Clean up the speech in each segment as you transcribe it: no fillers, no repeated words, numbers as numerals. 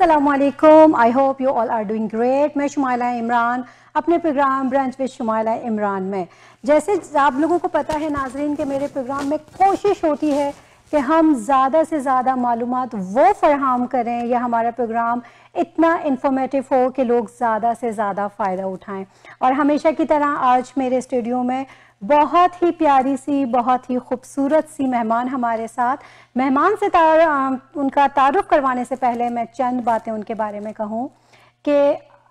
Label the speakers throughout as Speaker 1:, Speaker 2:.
Speaker 1: अस्सलामुअलैकुम, I hope you all are doing great. मैं शुमाइला इमरान अपने programme brunch with Shumaila Imran में, जैसे आप लोगों को पता है नाजरीन के मेरे प्रोग्राम में कोशिश होती है कि हम ज़्यादा से ज़्यादा मालूमात वो फराहम करें या हमारा प्रोग्राम इतना इंफॉर्मेटिव हो कि लोग ज़्यादा से ज़्यादा फ़ायदा उठाएं। और हमेशा की तरह आज मेरे स्टूडियो में बहुत ही प्यारी सी, बहुत ही खूबसूरत सी मेहमान हमारे साथ। मेहमान से उनका तारुफ करवाने से पहले मैं चंद बातें उनके बारे में कहूँ कि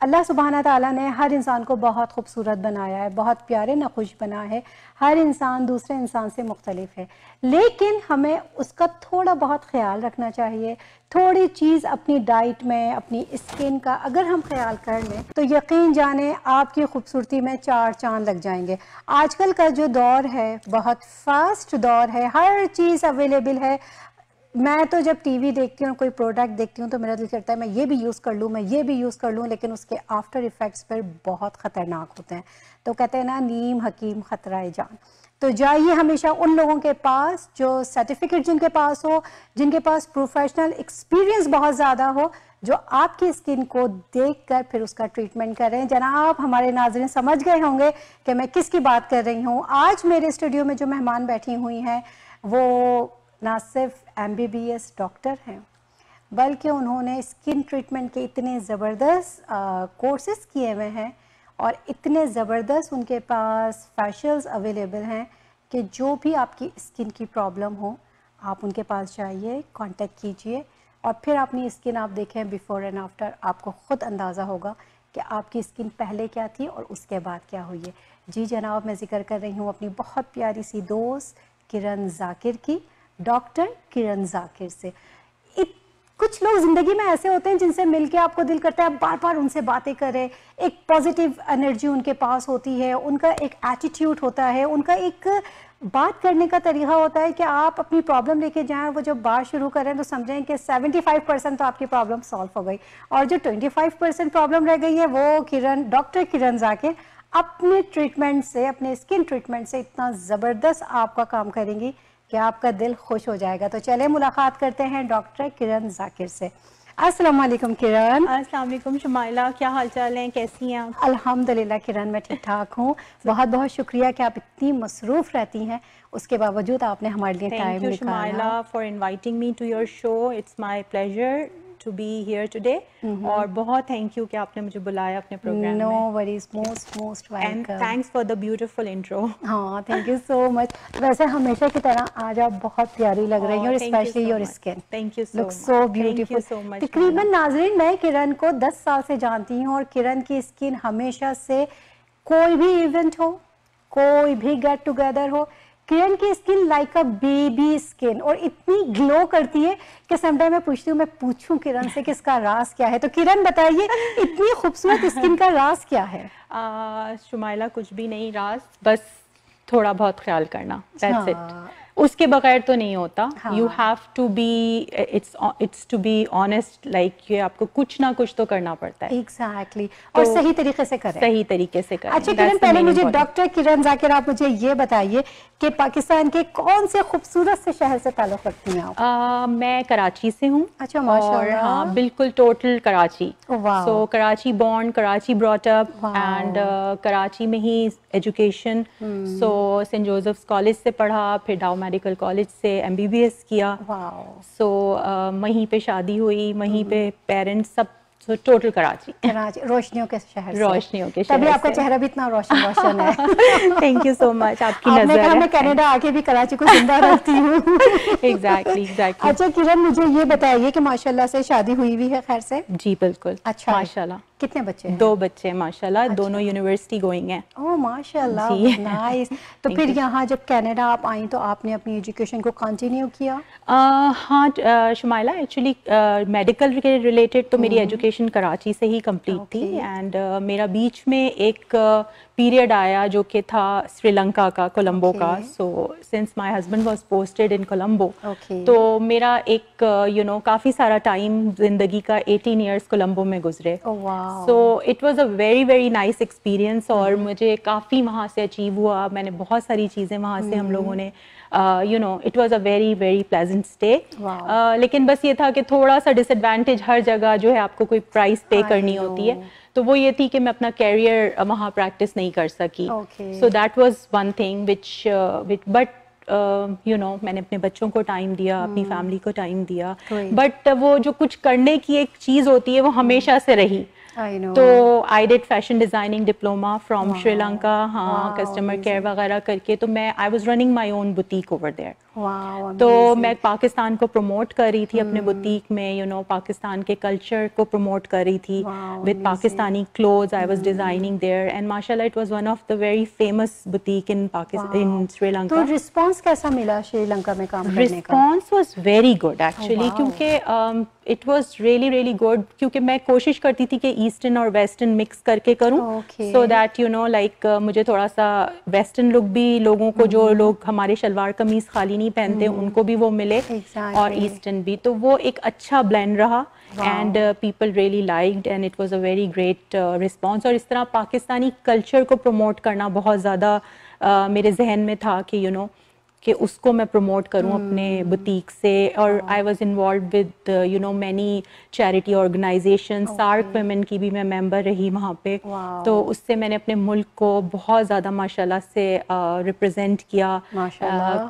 Speaker 1: अल्लाह सुब्हाना ताला ने हर इंसान को बहुत खूबसूरत बनाया है, बहुत प्यारे नक़ुश बना है। हर इंसान दूसरे इंसान से मुख्तलिफ है, लेकिन हमें उसका थोड़ा बहुत ख्याल रखना चाहिए। थोड़ी चीज़ अपनी डाइट में, अपनी स्किन का अगर हम ख्याल कर लें तो यकीन जाने आपकी खूबसूरती में चार चांद लग जाएंगे। आजकल का जो दौर है बहुत फास्ट दौर है, हर चीज़ अवेलेबल है। मैं तो जब टीवी देखती हूँ, कोई प्रोडक्ट देखती हूँ तो मेरा दिल करता है मैं ये भी यूज़ कर लूँ, मैं ये भी यूज़ कर लूँ, लेकिन उसके आफ्टर इफ़ेक्ट्स पर बहुत ख़तरनाक होते हैं। तो कहते हैं ना, नीम हकीम ख़तरा जान। तो जाइए हमेशा उन लोगों के पास जो सर्टिफिकेट जिनके पास हो, जिनके पास प्रोफेशनल एक्सपीरियंस बहुत ज़्यादा हो, जो आपकी स्किन को देखकर फिर उसका ट्रीटमेंट करें। जनाब हमारे नाज़रीन समझ गए होंगे कि मैं किसकी बात कर रही हूँ। आज मेरे स्टूडियो में जो मेहमान बैठी हुई हैं वो ना सिर्फ MBBS डॉक्टर हैं, बल्कि उन्होंने स्किन ट्रीटमेंट के इतने ज़बरदस्त कोर्सेज़ किए हुए हैं और इतने ज़बरदस्त उनके पास फेशियल्स अवेलेबल हैं कि जो भी आपकी स्किन की प्रॉब्लम हो आप उनके पास जाइए, कांटेक्ट कीजिए और फिर अपनी स्किन आप देखें बिफ़ोर एंड आफ्टर। आपको ख़ुद अंदाज़ा होगा कि आपकी स्किन पहले क्या थी और उसके बाद क्या हुई है। जी जनाब, मैं ज़िक्र कर रही हूँ अपनी बहुत प्यारी सी दोस्त किरण ज़ाकिर की, डॉक्टर किरण ज़ाकिर से। कुछ लोग ज़िंदगी में ऐसे होते हैं जिनसे मिलके आपको दिल करता है बार बार उनसे बातें करें। एक पॉजिटिव एनर्जी उनके पास होती है, उनका एक एटीट्यूड होता है, उनका एक बात करने का तरीका होता है कि आप अपनी प्रॉब्लम लेके जाएं और वो जब बात शुरू करें तो समझें कि 75% तो आपकी प्रॉब्लम सॉल्व हो गई और जो 25% प्रॉब्लम रह गई है वो डॉक्टर किरण ज़ाकिर अपने ट्रीटमेंट से, अपने स्किन ट्रीटमेंट से इतना ज़बरदस्त आपका काम करेंगी कि आपका दिल खुश हो जाएगा। तो चले मुलाकात करते हैं डॉक्टर किरण ज़ाकिर से। अस्सलाम वालेकुम किरण।
Speaker 2: अस्सलाम वालेकुम शुमाइला, क्या हाल चाल हैं, कैसी हैं आप?
Speaker 1: अल्हम्दुलिल्लाह किरण, मैं ठीक ठाक हूँ। बहुत बहुत शुक्रिया कि आप इतनी मसरूफ़ रहती हैं, उसके बावजूद आपने हमारे लिए टाइम निकाला।
Speaker 2: Thank you Shumaila for inviting me to your show. It's my pleasure to be here today और बहुत थैंक यू कि आपने मुझे बुलाया अपने प्रोग्राम में।
Speaker 1: No worries, most welcome
Speaker 2: and thanks for the beautiful intro.
Speaker 1: हाँ, थैंक यू सो मच। वैसे हमेशा की तरह आज आप बहुत प्यारी लग रही हैं और specially your skin
Speaker 2: thank you
Speaker 1: look so beautiful. तकरीबन नाज़रीन मैं किरण को 10 साल से जानती हूँ और किरण की स्किन हमेशा से, कोई भी इवेंट हो, कोई भी गेट टुगेदर हो, किरण की skin like a baby skin और इतनी ग्लो करती है कि समटाइम मैं पूछती हूँ, मैं पूछूं किरण से कि इसका राज क्या है। तो किरण बताइए, इतनी खूबसूरत स्किन का राज क्या है?
Speaker 2: शुमाइला कुछ भी नहीं राज, बस थोड़ा बहुत ख्याल करना, दैट्स इट। उसके बगैर तो नहीं होता। You have to be, it's to be honest, like ये आपको कुछ ना कुछ तो करना पड़ता है।
Speaker 1: एग्जैक्टली और सही तरीके से करें।
Speaker 2: सही तरीके से करें।
Speaker 1: अच्छा किरण, पहले मुझे डॉक्टर किरण ज़ाकिर आप मुझे ये बताइए कि पाकिस्तान के कौन से खूबसूरत से शहर से ताल्लुक़ रखती हैं आप?
Speaker 2: मैं कराची से हूँ।
Speaker 1: अच्छा माशाल्लाह।
Speaker 2: हाँ बिल्कुल, total Karachi. So Karachi born, Karachi brought up and Karachi में ही education. So Saint Joseph's College से पढ़ा, फिर डाउ मेडिकल कॉलेज से MBBS किया। सो वहीं पे शादी हुई, वहीं पे पेरेंट्स सब, so, टोटल कराची
Speaker 1: रोशनियों के शहर से।
Speaker 2: रोशनियों के शहर
Speaker 1: तभी आपका चेहरा भी इतना रोशन रोशन है।
Speaker 2: थैंक यू सो मच, आपकी नजर है।
Speaker 1: मैं कनाडा आके भी कराची को जिंदा रखती हूँ।
Speaker 2: एग्जैक्टली।
Speaker 1: अच्छा किरण, मुझे ये बताइए कि माशाल्लाह से शादी हुई भी है खैर से?
Speaker 2: जी बिल्कुल।
Speaker 1: अच्छा,
Speaker 2: माशाल्लाह।
Speaker 1: कितने बच्चे हैं?
Speaker 2: 2 बच्चे माशाल्लाह।
Speaker 1: अच्छा।
Speaker 2: दोनों यूनिवर्सिटी गोइंग हैं।
Speaker 1: ओह माशाल्लाह, नाइस। तो फिर यहाँ जब कनाडा आप आई तो आपने अपनी एजुकेशन को कंटिन्यू किया?
Speaker 2: हाँ शुमाइला, एक्चुअली मेडिकल के रिलेटेड तो मेरी एजुकेशन एजुकेशन कराची से ही कंप्लीट थी एंड मेरा बीच में एक पीरियड आया जो कि था श्रीलंका का, कोलंबो का। So since my husband was posted in Colombo, तो मेरा एक काफ़ी सारा टाइम ज़िंदगी का 18 इयर्स कोलंबो में गुजरे। So it was a very very nice experience और मुझे काफ़ी वहाँ से अचीव हुआ। मैंने बहुत सारी चीज़ें वहाँ से हम लोगों ने it was a very very pleasant stay. लेकिन बस ये था कि थोड़ा सा डिसएडवांटेज, हर जगह जो है आपको कोई प्राइस पे करनी होती है, तो वो ये थी कि मैं अपना कैरियर वहाँ प्रैक्टिस नहीं कर सकी। So that was one thing which but मैंने अपने बच्चों को टाइम दिया, अपनी फैमिली को टाइम दिया, बट वो जो कुछ करने की एक चीज़ होती है वो हमेशा से रही। तो I did fashion designing diploma from Sri Lanka, हाँ, कस्टमर केयर वगैरह करके। तो मैं I was running my own boutique over there. तो मैं पाकिस्तान को प्रमोट कर रही थी अपने बुटीक में, पाकिस्तान के कल्चर को प्रमोट कर रही थी with Pakistani clothes I was designing there and माशाल्लाह it was one of the very famous boutique इन पाकिस्तान, इन श्रीलंका।
Speaker 1: तो रिस्पांस कैसा मिला श्रीलंका में काम करने का?
Speaker 2: Response was very good actually, क्योंकि it was really really good, क्योंकि मैं कोशिश करती थी कि ईस्टर्न और वेस्टर्न मिक्स करके करूं, सो दैट लाइक मुझे थोड़ा सा वेस्टर्न लुक भी लोगों को, जो लोग हमारे शलवार कमीज खाली नहीं पहनते उनको भी वो मिले, और ईस्टर्न भी। तो वो एक अच्छा ब्लेंड रहा and people really liked and it was a very great response. और इस तरह पाकिस्तानी कल्चर को प्रमोट करना बहुत ज़्यादा मेरे जहन में था कि कि उसको मैं प्रमोट करूं अपने बुटीक से। और I was involve with many charity organisation, SAARC women की भी मैं मेंबर रही वहाँ पे। तो उससे मैंने अपने मुल्क को बहुत ज़्यादा माशाल्लाह से रिप्रेजेंट किया।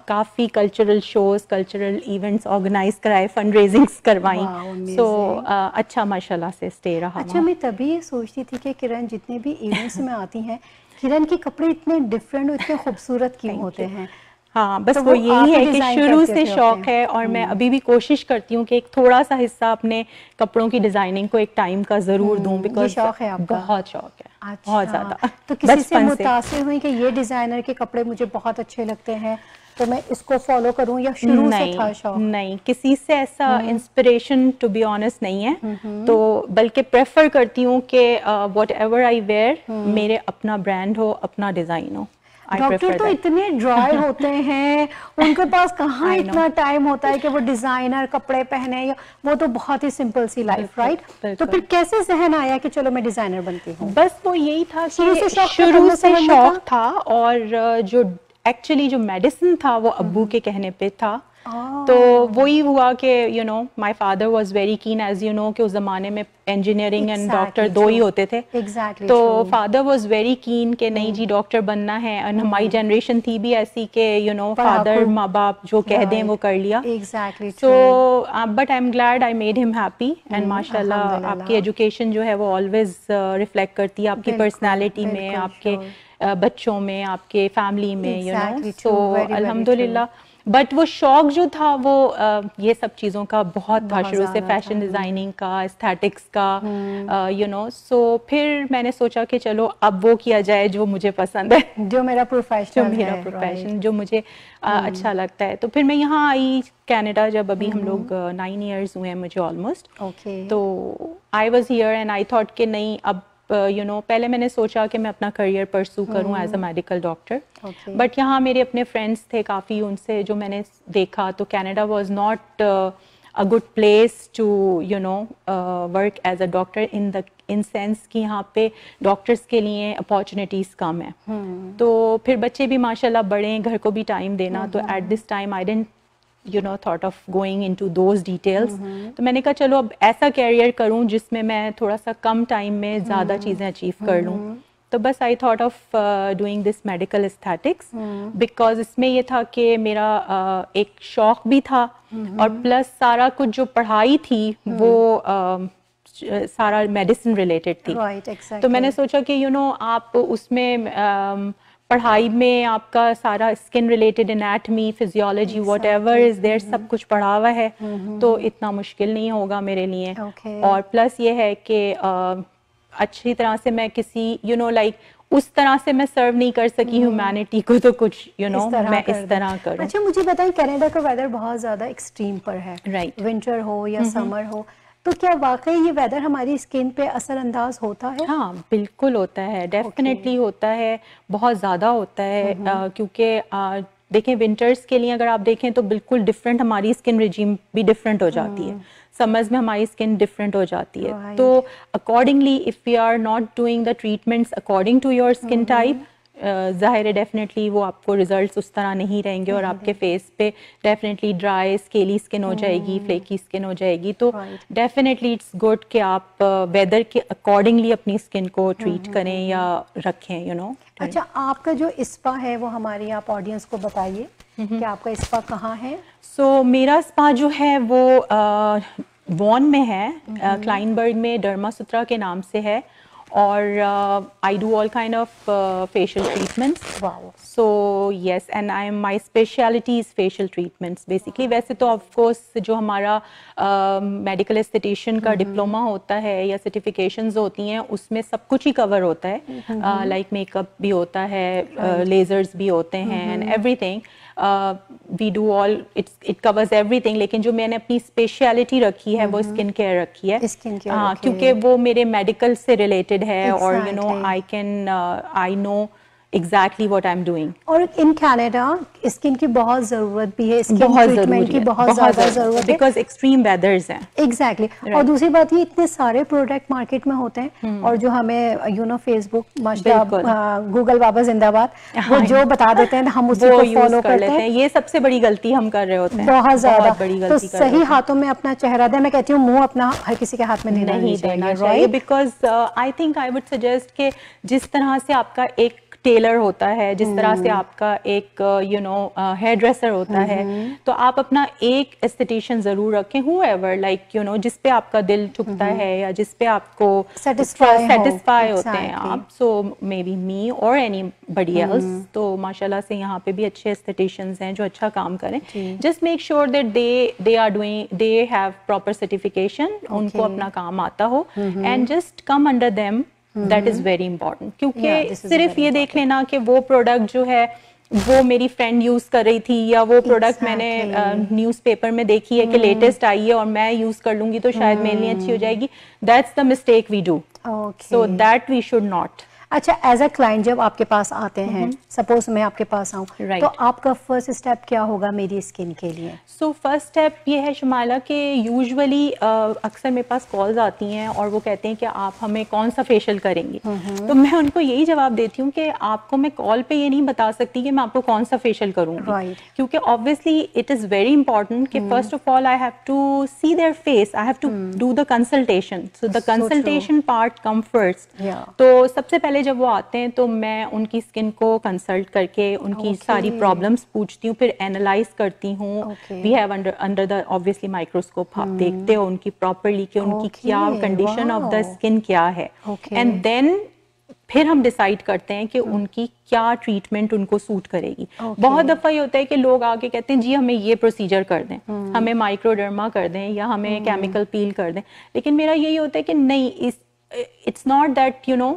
Speaker 2: काफ़ी cultural shows, cultural events organise कराए, फंड रेजिंग्स करवाई। सो अच्छा माशाल्लाह से स्टे रहा।
Speaker 1: अच्छा, मैं तभी ये सोचती थी कि किरण जितने भी इवेंट्स में आती हैं, किरण के कपड़े इतने डिफरेंट और इतने खूबसूरत क्यों होते हैं?
Speaker 2: हाँ, बस तो वो यही है कि शुरू से शौक है और मैं अभी भी कोशिश करती हूँ कि एक थोड़ा सा हिस्सा अपने कपड़ों की डिजाइनिंग को एक टाइम का जरूर दूं, बिकॉज़
Speaker 1: शौक है आपका?
Speaker 2: बहुत शौक है।
Speaker 1: अच्छा,
Speaker 2: बहुत ज्यादा।
Speaker 1: तो किसी से मुतासिर हुई कि ये डिजाइनर के कपड़े मुझे बहुत अच्छे लगते हैं तो मैं इसको फॉलो करूं, या शुरू से था शौक?
Speaker 2: नहीं, किसी से ऐसा इंस्पिरेशन टू बी ऑनेस्ट नहीं है। तो बल्कि प्रेफर करती हूँ कि व्हाटएवर आई वेयर मेरे अपना ब्रांड हो, अपना डिजाइन हो।
Speaker 1: डॉक्टर तो इतने ड्राई होते हैं, उनके पास कहाँ इतना टाइम होता है कि वो डिजाइनर कपड़े पहने, या वो तो बहुत ही सिंपल सी लाइफ, राइट? तो फिर कैसे जहन आया कि चलो मैं डिजाइनर बनती हूँ?
Speaker 2: बस वो यही था कि शुरू से शौक था, और जो एक्चुअली जो मेडिसिन था वो अब्बू के कहने पे था। तो वही हुआ कि my father was very keen, as कि उस जमाने में इंजीनियरिंग एंड डॉक्टर दो ही होते थे। तो फादर वाज वेरी कीन कि नहीं जी डॉक्टर बनना है। और हमारी जनरेशन थी भी ऐसी कि फादर माँ बाप जो कह दें वो कर लिया। So but I am glad I made him happy and माशाल्लाह आपकी एजुकेशन जो है वो ऑलवेज रिफ्लेक्ट करती है आपकी पर्सनैलिटी में, आपके बच्चों में, आपके फैमिली में, सो अल्हम्दुलिल्लाह। बट वो शौक जो था वो ये सब चीज़ों का बहुत था शुरू से, फैशन डिज़ाइनिंग का, एस्थेटिक्स का, सो फिर मैंने सोचा कि चलो अब वो किया जाए जो मुझे पसंद है,
Speaker 1: जो मेरा प्रोफेशन,
Speaker 2: जो मुझे अच्छा लगता है। तो फिर मैं यहाँ आई कनाडा, जब अभी हम लोग 9 इयर्स हुए हैं मुझे ऑलमोस्ट। तो I was here and I thought कि नहीं अब पहले मैंने सोचा कि मैं अपना करियर परस्यू करूं as a medical doctor, but यहाँ मेरे अपने फ्रेंड्स थे काफ़ी, उनसे जो मैंने देखा तो Canada was not a good place to work as a doctor in sense कि यहाँ पे डॉक्टर्स के लिए अपॉर्चुनिटीज़ कम है। तो फिर बच्चे भी माशाल्लाह बड़े हैं, घर को भी टाइम देना, तो at this time I didn't thought of going into those details। तो मैंने कहा चलो अब ऐसा कैरियर करूं जिसमें मैं थोड़ा सा कम टाइम में ज़्यादा चीज़ें अचीव कर लूं। तो बस I thought of doing this medical aesthetics, because इसमें ये था कि मेरा एक शौक भी था और प्लस सारा कुछ जो पढ़ाई थी वो सारा मेडिसिन रिलेटेड थी। तो मैंने सोचा कि आप उसमें पढ़ाई में आपका सारा skin related anatomy, physiology, whatever is there, सब कुछ पढ़ा हुआ है, तो इतना मुश्किल नहीं होगा मेरे लिए। और प्लस ये है कि अच्छी तरह से मैं किसी लाइक उस तरह से मैं सर्व नहीं कर सकी ह्यूमैनिटी को, तो कुछ मैं इस तरह करूं।
Speaker 1: अच्छा, मुझे बताएं कनाडा का वेदर बहुत ज़्यादा एक्सट्रीम पर है,
Speaker 2: राइट?
Speaker 1: विंटर हो या समर हो, तो क्या वाकई ये वेदर हमारी स्किन पे असरअंदाज होता है?
Speaker 2: हाँ बिल्कुल होता है, डेफिनेटली होता है, बहुत ज़्यादा होता है, क्योंकि देखें विंटर्स के लिए अगर आप देखें तो बिल्कुल डिफरेंट हमारी स्किन रिजीम भी डिफरेंट हो जाती है, समर्स में हमारी स्किन डिफरेंट हो जाती है, तो accordingly if we are not doing the treatments according to your skin type, ज़ाहिर है डेफिनेटली वो आपको रिजल्ट्स उस तरह नहीं रहेंगे और आपके फेस पे डेफिनेटली ड्राई स्केली स्किन हो जाएगी, फ्लेकी स्किन हो जाएगी। तो डेफिनेटली इट्स गुड कि आप वेदर के अकॉर्डिंगली अपनी स्किन को ट्रीट करें या रखें, यू नो।
Speaker 1: अच्छा, आपका जो स्पा है वो हमारी आप ऑडियंस को बताइए कि आपका स्पा कहाँ है?
Speaker 2: सो मेरा स्पा जो है वो वॉन में है, क्लाइनबर्ग में, डर्मासूत्रा के नाम से है, और I do all kind of facial treatments.
Speaker 1: Wow.
Speaker 2: So yes, and my specialty is facial treatments basically. वैसे तो of course जो हमारा मेडिकल एस्थेटिशियन का डिप्लोमा होता है या सर्टिफिकेशंस होती हैं उसमें सब कुछ ही कवर होता है, लाइक मेकअप भी होता है, लेजर्स भी होते हैं, and everything we do all, it covers everything. लेकिन जो मैंने अपनी स्पेशलिटी रखी है वो स्किन केयर रखी है, हाँ, क्योंकि वो मेरे मेडिकल से रिलेटेड है, और you know I know exactly what I'm doing.
Speaker 1: और इन कनाडा स्किन की बहुत जरूरत भी है, स्किन ट्रीटमेंट की बहुत ज्यादा जरूरत है,
Speaker 2: बिकॉज एक्सट्रीम वेदर्स हैं।
Speaker 1: एग्जैक्टली और दूसरी बात ये इतने सारे प्रोडक्ट मार्केट में होते हैं, और जो हमें यू नो फेसबुक माशाल्लाह गूगल बाबा जिंदाबाद, वो जो बता देते हैं हम उसी को फॉलो करते हैं।
Speaker 2: ये सबसे बड़ी गलती हम कर रहे होते हैं,
Speaker 1: बहुत ज्यादा
Speaker 2: बड़ी
Speaker 1: गलती। तो सही हाथों में अपना चेहरा दे, मैं कहती हूँ मुंह अपना हर किसी के हाथ में नहीं देना चाहिए,
Speaker 2: because I think I would suggest कि जिस तरह से आपका एक टेलर होता है, जिस तरह से आपका एक यू नो हेयर ड्रेसर होता है, तो आप अपना एक एस्थेटिशियन जरूर रखें, whoever, लाइक यू नो जिस पे आपका दिल ठुकता है या जिस पे आपको सेटिस्फाई होते हैं आप, सो मे बी मी और एनीबडी एल्स। तो माशाल्लाह से यहाँ पे भी अच्छे एस्थेटिशियंस हैं जो अच्छा काम करें। Just make sure that they are doing, they have proper certification, उनको अपना काम आता हो, and just come under them, that is very important. क्योंकि सिर्फ ये देख लेना कि वो प्रोडक्ट जो है वो मेरी फ्रेंड यूज कर रही थी, या वो प्रोडक्ट मैंने न्यूज़पेपर में देखी है कि लेटेस्ट आई है और मैं यूज कर लूंगी तो शायद मेरे लिए अच्छी हो जाएगी, that's the mistake we do, so that we should not.
Speaker 1: अच्छा, एज अ क्लाइंट जब आपके पास आते हैं, सपोज मैं आपके पास आऊँ, तो आपका फर्स्ट स्टेप क्या होगा मेरी स्किन के लिए?
Speaker 2: सो फर्स्ट स्टेप ये है शुमाइला कि यूजुअली अक्सर मेरे पास कॉल्स आती हैं और वो कहते हैं कि आप हमें कौन सा फेशियल करेंगी, तो मैं उनको यही जवाब देती हूँ कि आपको मैं कॉल पे ये नहीं बता सकती कि मैं आपको कौन सा फेशियल करूँगी, क्योंकि obviously it is very important कि first of all I have to see their face, I have to do the consultation, so the consultation part come first. तो सबसे पहले जब वो आते हैं तो मैं उनकी स्किन को कंसल्ट करके उनकी सारी प्रॉब्लम्स पूछती हूँ, फिर एनालाइज करती हूँ। We have under the obviously microscope आप देखते हो उनकी प्रॉपरली कि उनकी क्या कंडीशन ऑफ द स्किन क्या है, एंड देन फिर हम डिसाइड करते हैं कि उनकी क्या ट्रीटमेंट उनको सूट करेगी। बहुत दफा ये होता है कि लोग आके कहते हैं जी हमें ये प्रोसीजर कर दें, हमें माइक्रोडर्मा कर दें या हमें केमिकल पील कर दें, लेकिन मेरा यही होता है कि नहीं, it's not that you know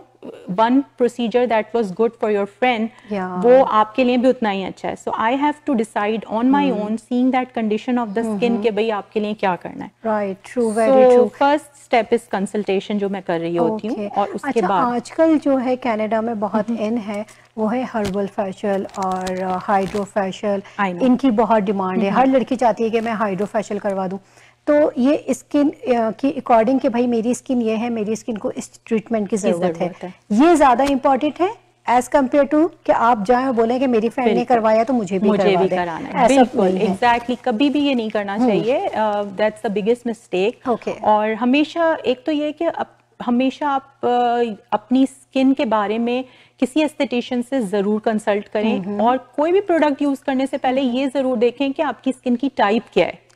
Speaker 2: one procedure that was good for your friend वो आपके लिए भी उतना ही अच्छा है, so I have to decide on my own seeing that condition of the skin कि भाई आपके लिए क्या करना है।
Speaker 1: Right, true, very true.
Speaker 2: So first step is consultation जो मैं कर रही होती हूँ, और उसके बाद
Speaker 1: आजकल जो है कनाडा में बहुत इन है वो है हर्बल फेशियल और हाइड्रो फेशियल, इनकी बहुत डिमांड है, हर लड़की चाहती है कि मैं हाइड्रो फेशियल करवा दूँ। तो ये स्किन की अकॉर्डिंग कि भाई मेरी स्किन ये है, मेरी स्किन को इस ट्रीटमेंट की जरूरत है, ये ज्यादा इम्पोर्टेंट है एज कम्पेयर टू कि आप जाएं और बोलें कि मेरी फ्रेंड ने करवाया तो मुझे भी
Speaker 2: कराना है। बिल्कुल, एग्जैक्टली, कभी भी ये नहीं करना चाहिए, दैट्स द बिगेस्ट मिस्टेक। और हमेशा एक तो ये कि हमेशा आप अपनी स्किन के बारे में किसी एस्थेटिशियन से जरूर कंसल्ट करें, और कोई भी प्रोडक्ट यूज करने से पहले ये जरूर देखें कि आपकी स्किन की टाइप क्या है।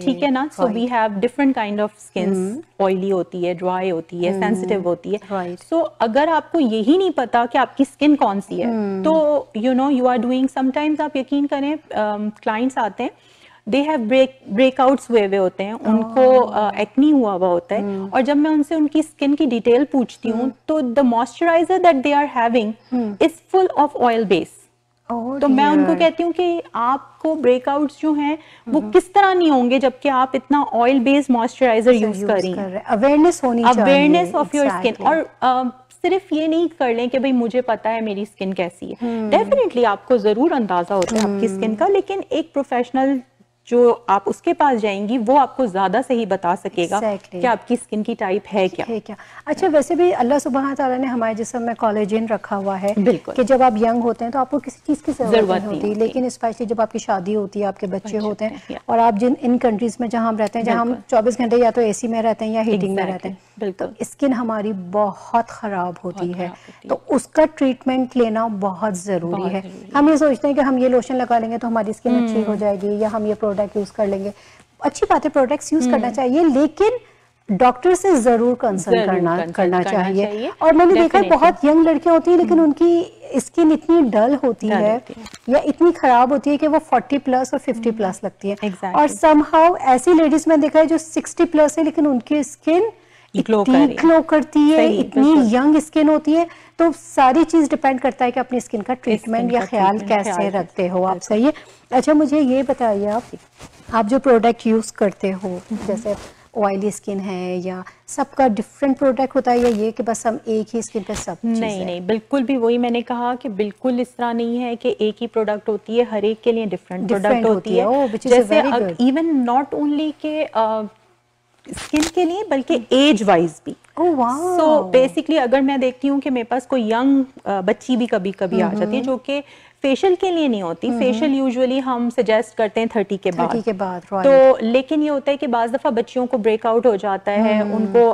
Speaker 2: ठीक है ना, so we have different kind of skins, oily होती है, ड्राई होती है, सेंसिटिव होती है, सो अगर आपको यही नहीं पता कि आपकी स्किन कौन सी है, तो you know you are doing, sometimes आप यकीन करें क्लाइंट्स आते हैं, दे हैव ब्रेकआउट्स हुए होते हैं, उनको एक्नी हुआ होता है, और जब मैं उनसे उनकी स्किन की डिटेल पूछती हूँ तो the moisturiser that they are having is full of oil base. तो मैं उनको कहती हूँ कि आपको ब्रेकआउट्स जो हैं वो किस तरह नहीं होंगे जबकि आप इतना ऑयल बेस्ड मॉइस्चराइजर यूज कर रही हैं।
Speaker 1: अवेयरनेस होनी चाहिए,
Speaker 2: अवेयरनेस ऑफ योर स्किन। और सिर्फ ये नहीं कर लें कि भाई मुझे पता है मेरी स्किन कैसी है। डेफिनेटली आपको जरूर अंदाजा होता है आपकी स्किन का, लेकिन एक प्रोफेशनल जो आप उसके पास जाएंगी वो आपको ज्यादा सही बता सकेगा कि आपकी स्किन की टाइप है क्या।
Speaker 1: अच्छा, वैसे भी अल्लाह सुब्हान तआला ने हमारे जिस्म में कोलेजन रखा हुआ है कि जब आप यंग होते हैं तो आपको किसी चीज की जरूरत नहीं होती, लेकिन स्पेशली जब आपकी शादी होती है, आपके बच्चे होते हैं, और आप जिन इन कंट्रीज में जहाँ हम रहते हैं, जहाँ हम 24 घंटे या तो एसी में रहते हैं या हीटिंग में रहते हैं, तो स्किन हमारी बहुत खराब होती है, तो उसका ट्रीटमेंट लेना बहुत जरूरी है। हम ये सोचते हैं कि हम ये लोशन लगा लेंगे तो हमारी स्किन अच्छी हो जाएगी, या हम ये प्रोडक्ट यूज कर लेंगे। अच्छी बात है, प्रोडक्ट्स यूज करना चाहिए, लेकिन डॉक्टर से जरूर कंसल्ट करना चाहिए। और मैंने देखा है बहुत यंग लड़कियां होती हैं लेकिन उनकी स्किन इतनी डल होती है या इतनी खराब होती है कि वो 40 प्लस और 50 प्लस लगती है। और समहाउ ऐसी लेडीज में देखा है जो 60 प्लस है लेकिन उनकी स्किन ग्लो करती है, इतनी यंग स्किन होती है। तो सारी चीज डिपेंड करता है कि अपनी स्किन का ट्रीटमेंट या ख्याल कैसे रखते हो आप। सही है। अच्छा, मुझे ये बताइए, आप जो प्रोडक्ट यूज करते हो, जैसे ऑयली स्किन है या सबका डिफरेंट प्रोडक्ट होता है, या ये कि बस हम एक ही स्किन पे सब चीज़ है?
Speaker 2: नहीं, बिल्कुल भी वही मैंने कहा कि बिल्कुल इस तरह नहीं है कि एक ही प्रोडक्ट होती है, हर एक के लिए डिफरेंट प्रोडक्ट होती है। जैसे इवन नॉट ओनली के स्किन के लिए बल्कि एज वाइज भी। सो बेसिकली अगर मैं देखती हूँ कि मेरे पास कोई यंग बच्ची भी कभी कभी आ जाती है जो कि फेशियल के लिए नहीं होती। फेशियल यूजुअली हम सजेस्ट करते हैं 30 के बाद। तो लेकिन ये होता है कि बाज दफा बच्चियों को ब्रेकआउट हो जाता है, उनको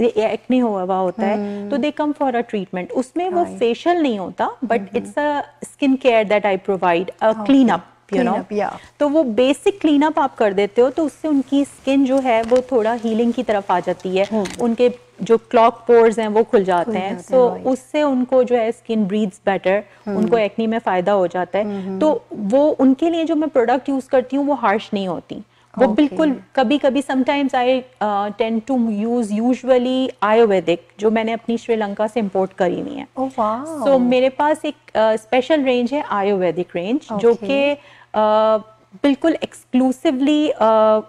Speaker 2: एक्ने हुआ होता है, तो दे कम फॉर अ ट्रीटमेंट। उसमें वो फेशियल नहीं होता, but it's a skin care that I provide, a clean up, you know. तो वो बेसिक क्लीन अप आप कर देते हो तो उससे उनकी स्किन जो है वो थोड़ा हीलिंग की तरफ आ जाती है, उनके जो क्लॉग पोर्स हैं वो खुल जाते हैं, सो उससे उनको जो है स्किन ब्रीथ्स बेटर, उनको एक्ने में फायदा हो जाता है। तो वो उनके लिए जो मैं प्रोडक्ट यूज करती हूँ वो हार्श नहीं होती, वो बिल्कुल कभी कभी sometimes I tend to use usually ayurvedic, जो मैंने अपनी श्रीलंका से इंपोर्ट करी हुई है। सो मेरे पास एक स्पेशल रेंज है आयुर्वेदिक रेंज, जो कि बिल्कुल एक्सक्लूसिवली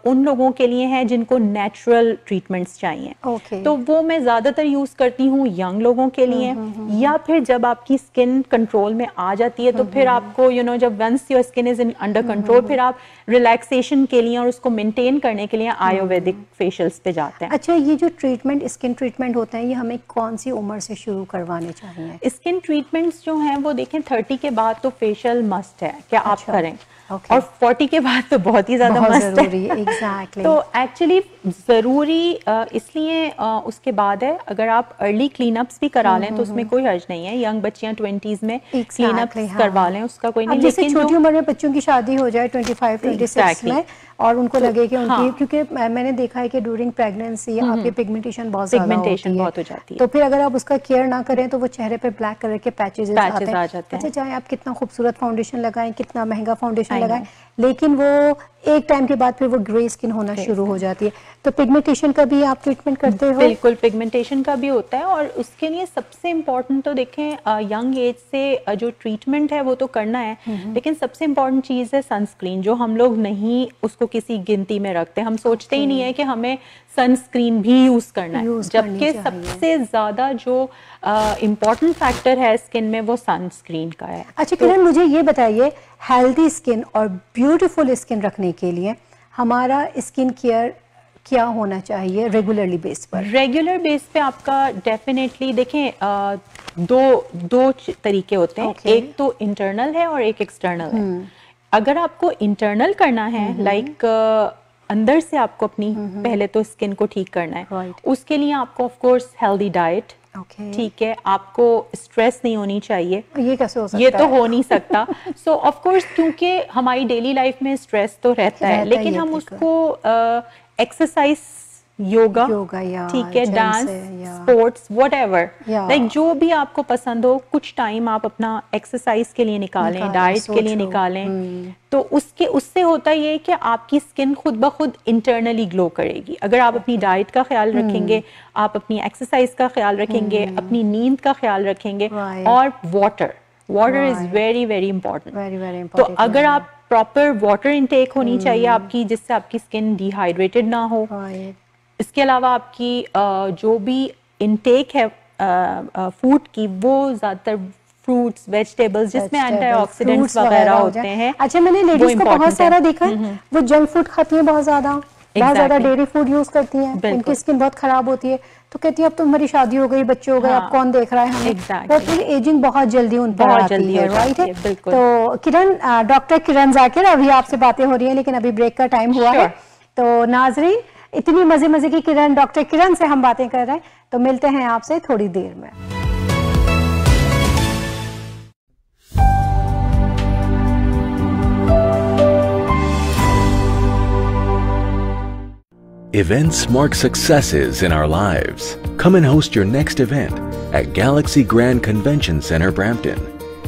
Speaker 2: उन लोगों के लिए है जिनको नेचुरल ट्रीटमेंट्स चाहिए। तो वो मैं ज्यादातर यूज करती हूँ यंग लोगों के लिए, या फिर जब आपकी स्किन कंट्रोल में आ जाती है तो फिर आपको जब once your skin is in under control, फिर आप रिलैक्सेशन के लिए और उसको मेंटेन करने के लिए आयुर्वेदिक फेशियल्स पे जाते हैं।
Speaker 1: अच्छा, ये जो ट्रीटमेंट स्किन ट्रीटमेंट होता है, ये हमें कौन सी उम्र से शुरू करवाने चाहिए?
Speaker 2: स्किन ट्रीटमेंट्स जो हैं वो देखें 30 के बाद तो फेशियल मस्ट है क्या आप करें, और 40 के बाद तो बहुत ही ज्यादा मस्त है।
Speaker 1: exactly.
Speaker 2: तो एक्चुअली जरूरी इसलिए उसके बाद है, अगर आप अर्ली क्लीनअप्स भी करा लें तो उसमें कोई हर्ज नहीं है। यंग बच्चियां 20s में क्लीनअप्स करवा लें, उसका कोई नहीं।
Speaker 1: लेकिन छोटी उम्र में बच्चों की शादी हो जाए 25-26 में, और उनको लगे कि उनकी, क्योंकि मैंने देखा है कि ड्यूरिंग प्रेगनेंसी आपकी पिगमेंटेशन बहुत
Speaker 2: हो जाती है,
Speaker 1: तो फिर अगर आप उसका केयर ना करें तो वो चेहरे पे ब्लैक कलर के पैचेस आ जाते हैं। अच्छा, चाहे आप कितना खूबसूरत फाउंडेशन लगाएं, कितना महंगा फाउंडेशन लगाएं, लेकिन वो एक टाइम के बाद फिर वो ग्रे स्किन होना शुरू हो जाती है। तो पिगमेंटेशन का भी आप ट्रीटमेंट करते हो?
Speaker 2: बिल्कुल, पिगमेंटेशन का भी होता है, और उसके लिए सबसे इम्पोर्टेंट तो देखें यंग एज से जो ट्रीटमेंट है वो तो करना है, लेकिन सबसे इम्पोर्टेंट चीज़ है सनस्क्रीन, जो हम लोग नहीं उसको किसी गिनती में रखते। हम सोचते ही नहीं है कि हमें सनस्क्रीन भी यूज करना है, जबकि सबसे ज्यादा जो इम्पोर्टेंट फैक्टर है स्किन में वो सनस्क्रीन का है।
Speaker 1: अच्छा किरण, मुझे ये बताइए, हेल्दी स्किन और ब्यूटीफुल स्किन रखने के लिए हमारा स्किन केयर क्या होना चाहिए रेगुलरली बेस पर?
Speaker 2: रेगुलर बेस पे आपका डेफिनेटली देखें दो तरीके होते हैं, एक तो इंटरनल है और एक एक्सटर्नल है। अगर आपको इंटरनल करना है, लाइक अंदर से आपको अपनी पहले तो स्किन को ठीक करना है, उसके लिए आपको ऑफ कोर्स हेल्दी डाइट, ठीक है, आपको स्ट्रेस नहीं होनी चाहिए।
Speaker 1: ये कैसे हो सकता
Speaker 2: ये तो हो नहीं सकता। सो ऑफ कोर्स क्योंकि हमारी डेली लाइफ में स्ट्रेस तो रहता है, लेकिन हम उसको एक्सरसाइज, योगा, ठीक है, डांस, स्पोर्ट्स, व्हाटएवर, लाइक जो भी आपको पसंद हो, कुछ टाइम आप अपना एक्सरसाइज के लिए निकालें, डाइट के लिए निकालें, तो उससे होता ये कि आपकी स्किन खुद ब खुद इंटरनली ग्लो करेगी। अगर आप अपनी डाइट का ख्याल रखेंगे, आप अपनी एक्सरसाइज का ख्याल रखेंगे, अपनी नींद का ख्याल रखेंगे, और water, water is very very important.
Speaker 1: Very very
Speaker 2: तो
Speaker 1: इंपॉर्टेंट।
Speaker 2: अगर आप प्रॉपर वाटर इनटेक होनी चाहिए आपकी, जिससे आपकी स्किन डिहाइड्रेटेड ना हो। इसके अलावा आपकी जो भी इनटेक है फूड की, वो ज़्यादातर फ्रूट्स, वेजिटेबल्स जिसमें एंटीऑक्सीडेंट्स वगैरह होते हैं।
Speaker 1: अच्छा, मैंने लेडीज को बहुत सारा देखा है वो जंक फूड खाती हैं, बहुत ज्यादा डेयरी फूड यूज करती हैं, उनकी स्किन बहुत खराब होती है, तो कहती है अब तो हमारी शादी हो गई, बच्चे हो गए, अब कौन देख रहा है हमें। तो फिर एजिंग बहुत जल्दी उन पर आती है, राइट है। तो किरण, डॉक्टर किरण जाकिर, अभी आपसे बातें हो रही हैं, लेकिन अभी ब्रेक का टाइम हुआ है। तो नाजरीन, इतनी मजे मजे की किरण, डॉक्टर किरण से हम बातें कर रहे हैं, तो मिलते हैं आपसे थोड़ी देर में।
Speaker 3: Events mark successes in our lives. Come and host your next event at Galaxy Grand Convention Center, Brampton.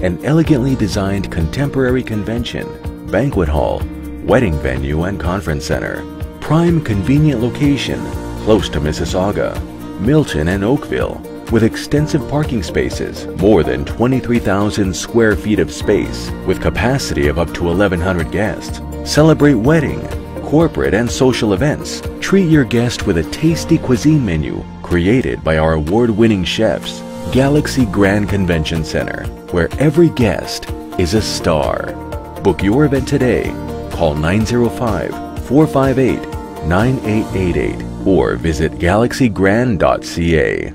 Speaker 3: An elegantly designed contemporary convention, banquet hall, wedding venue and conference center. Prime convenient location, close to Mississauga, Milton and Oakville, with extensive parking spaces, more than 23,000 square feet of space, with capacity of up to 1,100 guests. Celebrate wedding, corporate and social events. Treat your guest with a tasty cuisine menu created by our award-winning chefs. Galaxy Grand Convention Center, where every guest is a star. Book your event today. Call 905-458-9888 or visit galaxygrand.ca.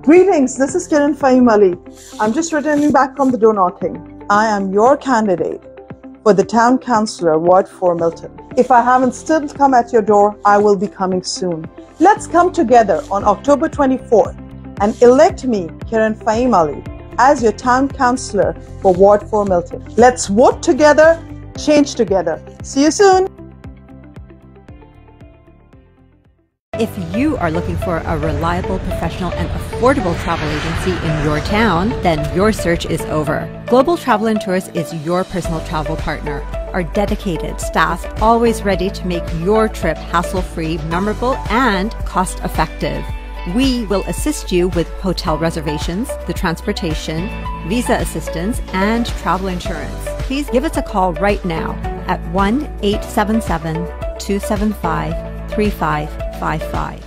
Speaker 4: Greetings, this is Kiran Fahim Ali. I'm just returning back from the door knocking. I am your candidate for the Town Councillor, Ward 4 Milton. If I haven't still come at your door, I will be coming soon. Let's come together on October 24th and elect me, Kiran Fahim Ali, as your Town Councillor for Ward 4 Milton. Let's vote together, change together. See you soon.
Speaker 5: If you are looking for a reliable, professional and affordable travel agency in your town, then your search is over. Global Travel and Tours is your personal travel partner. Our dedicated staff, always ready to make your trip hassle-free, memorable and cost-effective. We will assist you with hotel reservations, the transportation, visa assistance and travel insurance. Please give us a call right now at 1-877-275-3555.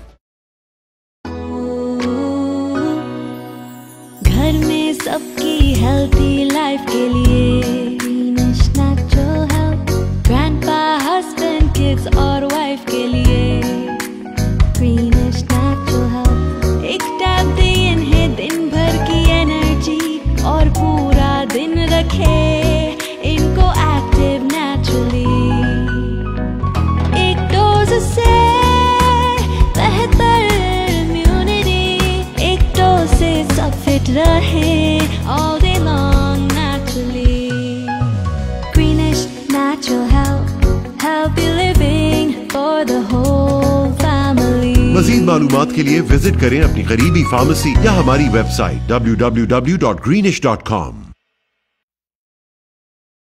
Speaker 6: घर में सबकी healthy life के लिए Greenish Natural Health, grandpa, husband, kids और wife के लिए Greenish Natural Health, एक tab दे इन्हें दिन भर की एनर्जी और पूरा दिन रखे इनको एक्टिव नेचुरली। एक डोज से बेहतर इम्यूनिटी, एक डोज से सब फिट रहे all day long naturally. Greenish Natural Health, healthy living for the whole family.
Speaker 7: मज़ीद मालूमात के लिए विजिट करें अपनी करीबी फार्मेसी या हमारी website www.greenish.com.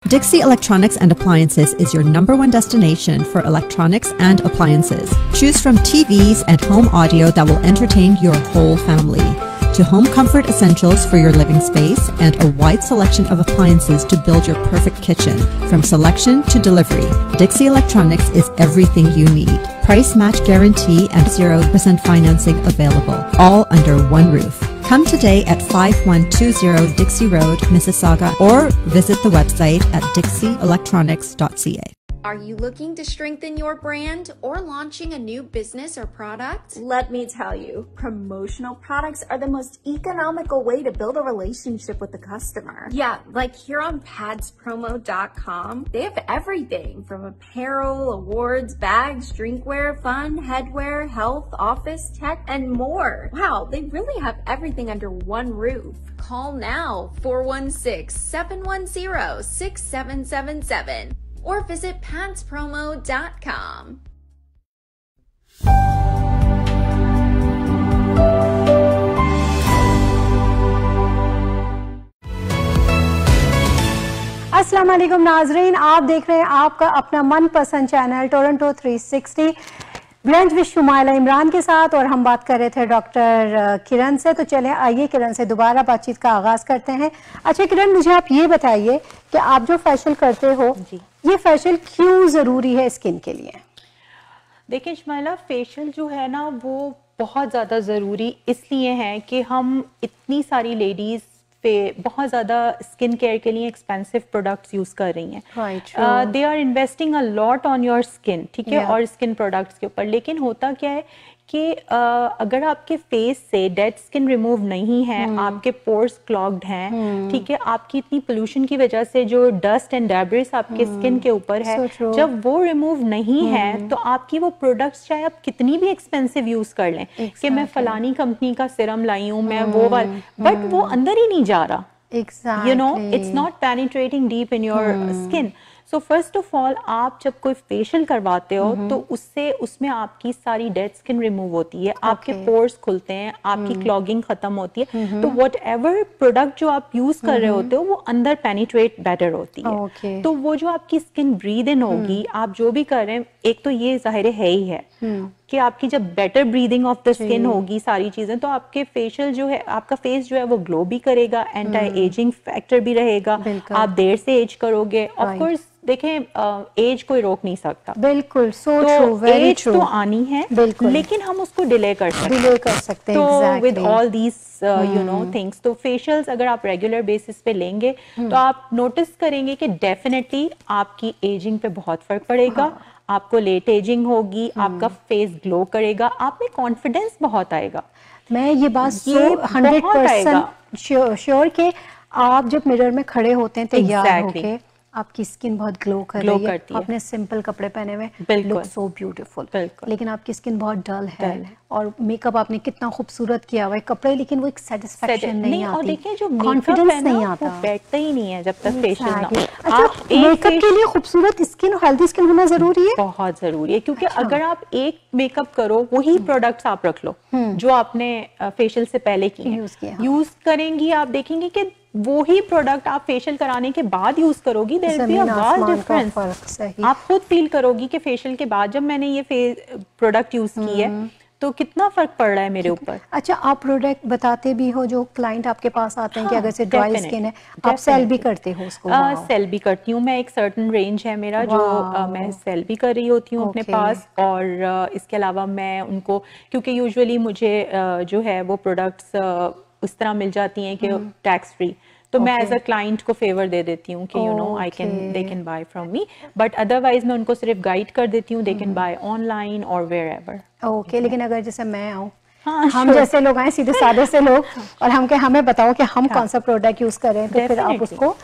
Speaker 5: Dixie Electronics and Appliances is your #1 destination for electronics and appliances. Choose from TVs and home audio that will entertain your whole family, to home comfort essentials for your living space and a wide selection of appliances to build your perfect kitchen. From selection to delivery, Dixie Electronics is everything you need. Price match guarantee and 0% financing available, all under one roof. Come today at 5120 Dixie Road, Mississauga, or visit the website at dixieelectronics.ca.
Speaker 8: Are you looking to strengthen your brand or launching a new business or product?
Speaker 9: Let me tell you, promotional products are the most economical way to build a relationship with the customer.
Speaker 8: Yeah, like here on padspromo.com, they have everything from apparel, awards, bags, drinkware, fun, headwear, health, office, tech, and more. Wow, they really have everything under one roof. Call now, 416-710-6777. Or visit padspromo.com.
Speaker 1: अस्सलाम वालेकुम नाजरीन, आप देख रहे हैं आपका अपना मनपसंद channel Toronto 360। Brunch with Shumaila Imran के साथ और हम बात कर रहे थे डॉक्टर किरण से। तो चलें आइए किरण से दोबारा बातचीत का आगाज करते हैं। अच्छा किरण, मुझे आप ये बताइए कि आप जो फेशियल करते हो ये फेशियल क्यों जरूरी है स्किन के लिए?
Speaker 2: देखिए शुमाइला, फेशियल जो है ना वो बहुत ज़्यादा ज़रूरी इसलिए है कि हम इतनी सारी लेडीज़ पे बहुत ज़्यादा स्किन केयर के लिए एक्सपेंसिव प्रोडक्ट्स यूज़ कर रही हैं। They are investing a lot on your skin, ठीक है, और स्किन प्रोडक्ट्स के ऊपर। लेकिन होता क्या है कि अगर आपके फेस से डेड स्किन रिमूव नहीं है, आपके पोर्स क्लॉग्ड हैं, ठीक है, आपकी इतनी पोल्यूशन की वजह से जो डस्ट एंड डेब्रिस आपके स्किन के ऊपर है, जब वो रिमूव नहीं है तो आपकी वो प्रोडक्ट्स चाहे आप कितनी भी एक्सपेंसिव यूज कर लें कि मैं फलानी कंपनी का सिरम लाई हूँ, मैं वो वाला, बट वो अंदर ही नहीं जा रहा। You know, it's not penetrating deep in your skin. So first of all आप जब कोई फेशियल करवाते हो तो उसमें आपकी सारी डेड स्किन रिमूव होती है, आपके पोर्स खुलते हैं, आपकी क्लॉगिंग खत्म होती है। तो व्हाट एवर प्रोडक्ट जो आप यूज कर रहे होते हो वो अंदर पेनिट्रेट बेटर होती है। तो वो जो आपकी स्किन ब्रीद इन होगी, आप जो भी कर रहे हैं, एक तो ये जाहिर है ही है कि आपकी जब better breathing of the skin होगी सारी चीजें, तो आपके फेशियल जो है, आपका फेस जो है वो ग्लो भी करेगा, एंटी एजिंग फैक्टर भी रहेगा, आप देर से एज करोगे। ऑफ कोर्स देखें एज कोई रोक नहीं सकता,
Speaker 1: बिल्कुल,
Speaker 2: तो एज तो आनी है, लेकिन हम उसको डिले कर सकते हैं। तो with all these you know things, तो फेशियल्स अगर आप रेगुलर बेसिस पे लेंगे तो आप नोटिस करेंगे कि डेफिनेटली आपकी एजिंग पे बहुत फर्क पड़ेगा, आपको लेट एजिंग होगी, आपका फेस ग्लो करेगा, आप में कॉन्फिडेंस बहुत आएगा।
Speaker 1: मैं ये बात 100% श्योर कि आप जब मिरर में खड़े होते हैं तैयार होके आपकी स्किन बहुत ग्लो कर रही है, आपने सिंपल कपड़े पहने हुए, लुक सो ब्यूटीफुल, लेकिन आपकी स्किन बहुत डल है और मेकअप आपने कितना खूबसूरत किया हुआ है, कपड़े, लेकिन वो एक सेटिस्फेक्शन नहीं आती,
Speaker 2: और देखिए जो
Speaker 1: कॉन्फिडेंस नहीं आता,
Speaker 2: वो बैठता ही नहीं है जब तक फेशियल ना हो।
Speaker 1: अच्छा, मेकअप के लिए खूबसूरत स्किन और हेल्दी स्किन होना जरूरी है?
Speaker 2: बहुत जरूरी है, क्योंकि अगर आप एक मेकअप करो, वही प्रोडक्ट्स आप रख लो जो आपने फेशियल से पहले किए, यूज करेंगी, आप देखेंगी कि वो ही प्रोडक्ट आप फेशियल कराने के बाद यूज करोगी, there will be a vast difference. आप खुद फील करोगी कि फेशियल के बाद जब मैंने ये प्रोडक्ट यूज की है तो कितना फर्क पड़ रहा है मेरे ऊपर।
Speaker 1: अच्छा, आप प्रोडक्ट बताते भी हो जो क्लाइंट आपके पास आते हैं कि अगर से ड्राई स्किन है, आप सेल भी करते हो उसको?
Speaker 2: सेल भी करती हूँ मैं, एक सर्टेन रेंज है मेरा जो मैं सेल भी कर रही होती हूँ अपने पास। और इसके अलावा मैं उनको, क्योंकि यूजुअली मुझे जो है वो प्रोडक्ट्स उस तरह मिल जाती हैं कि टैक्स फ्री, तो मैं एज अ क्लाइंट को फेवर दे देती हूँ कि you know they can buy from me, but otherwise मैं उनको सिर्फ गाइड कर देती हूँ, दे कैन बाय ऑनलाइन और वेयर एवर।
Speaker 1: लेकिन अगर जैसे मैं आऊँ, हम जैसे लोग आए सीधे साधे से लोग, और हमें बताओ कि हम कौन सा प्रोडक्ट यूज करें, तो फिर आप उसको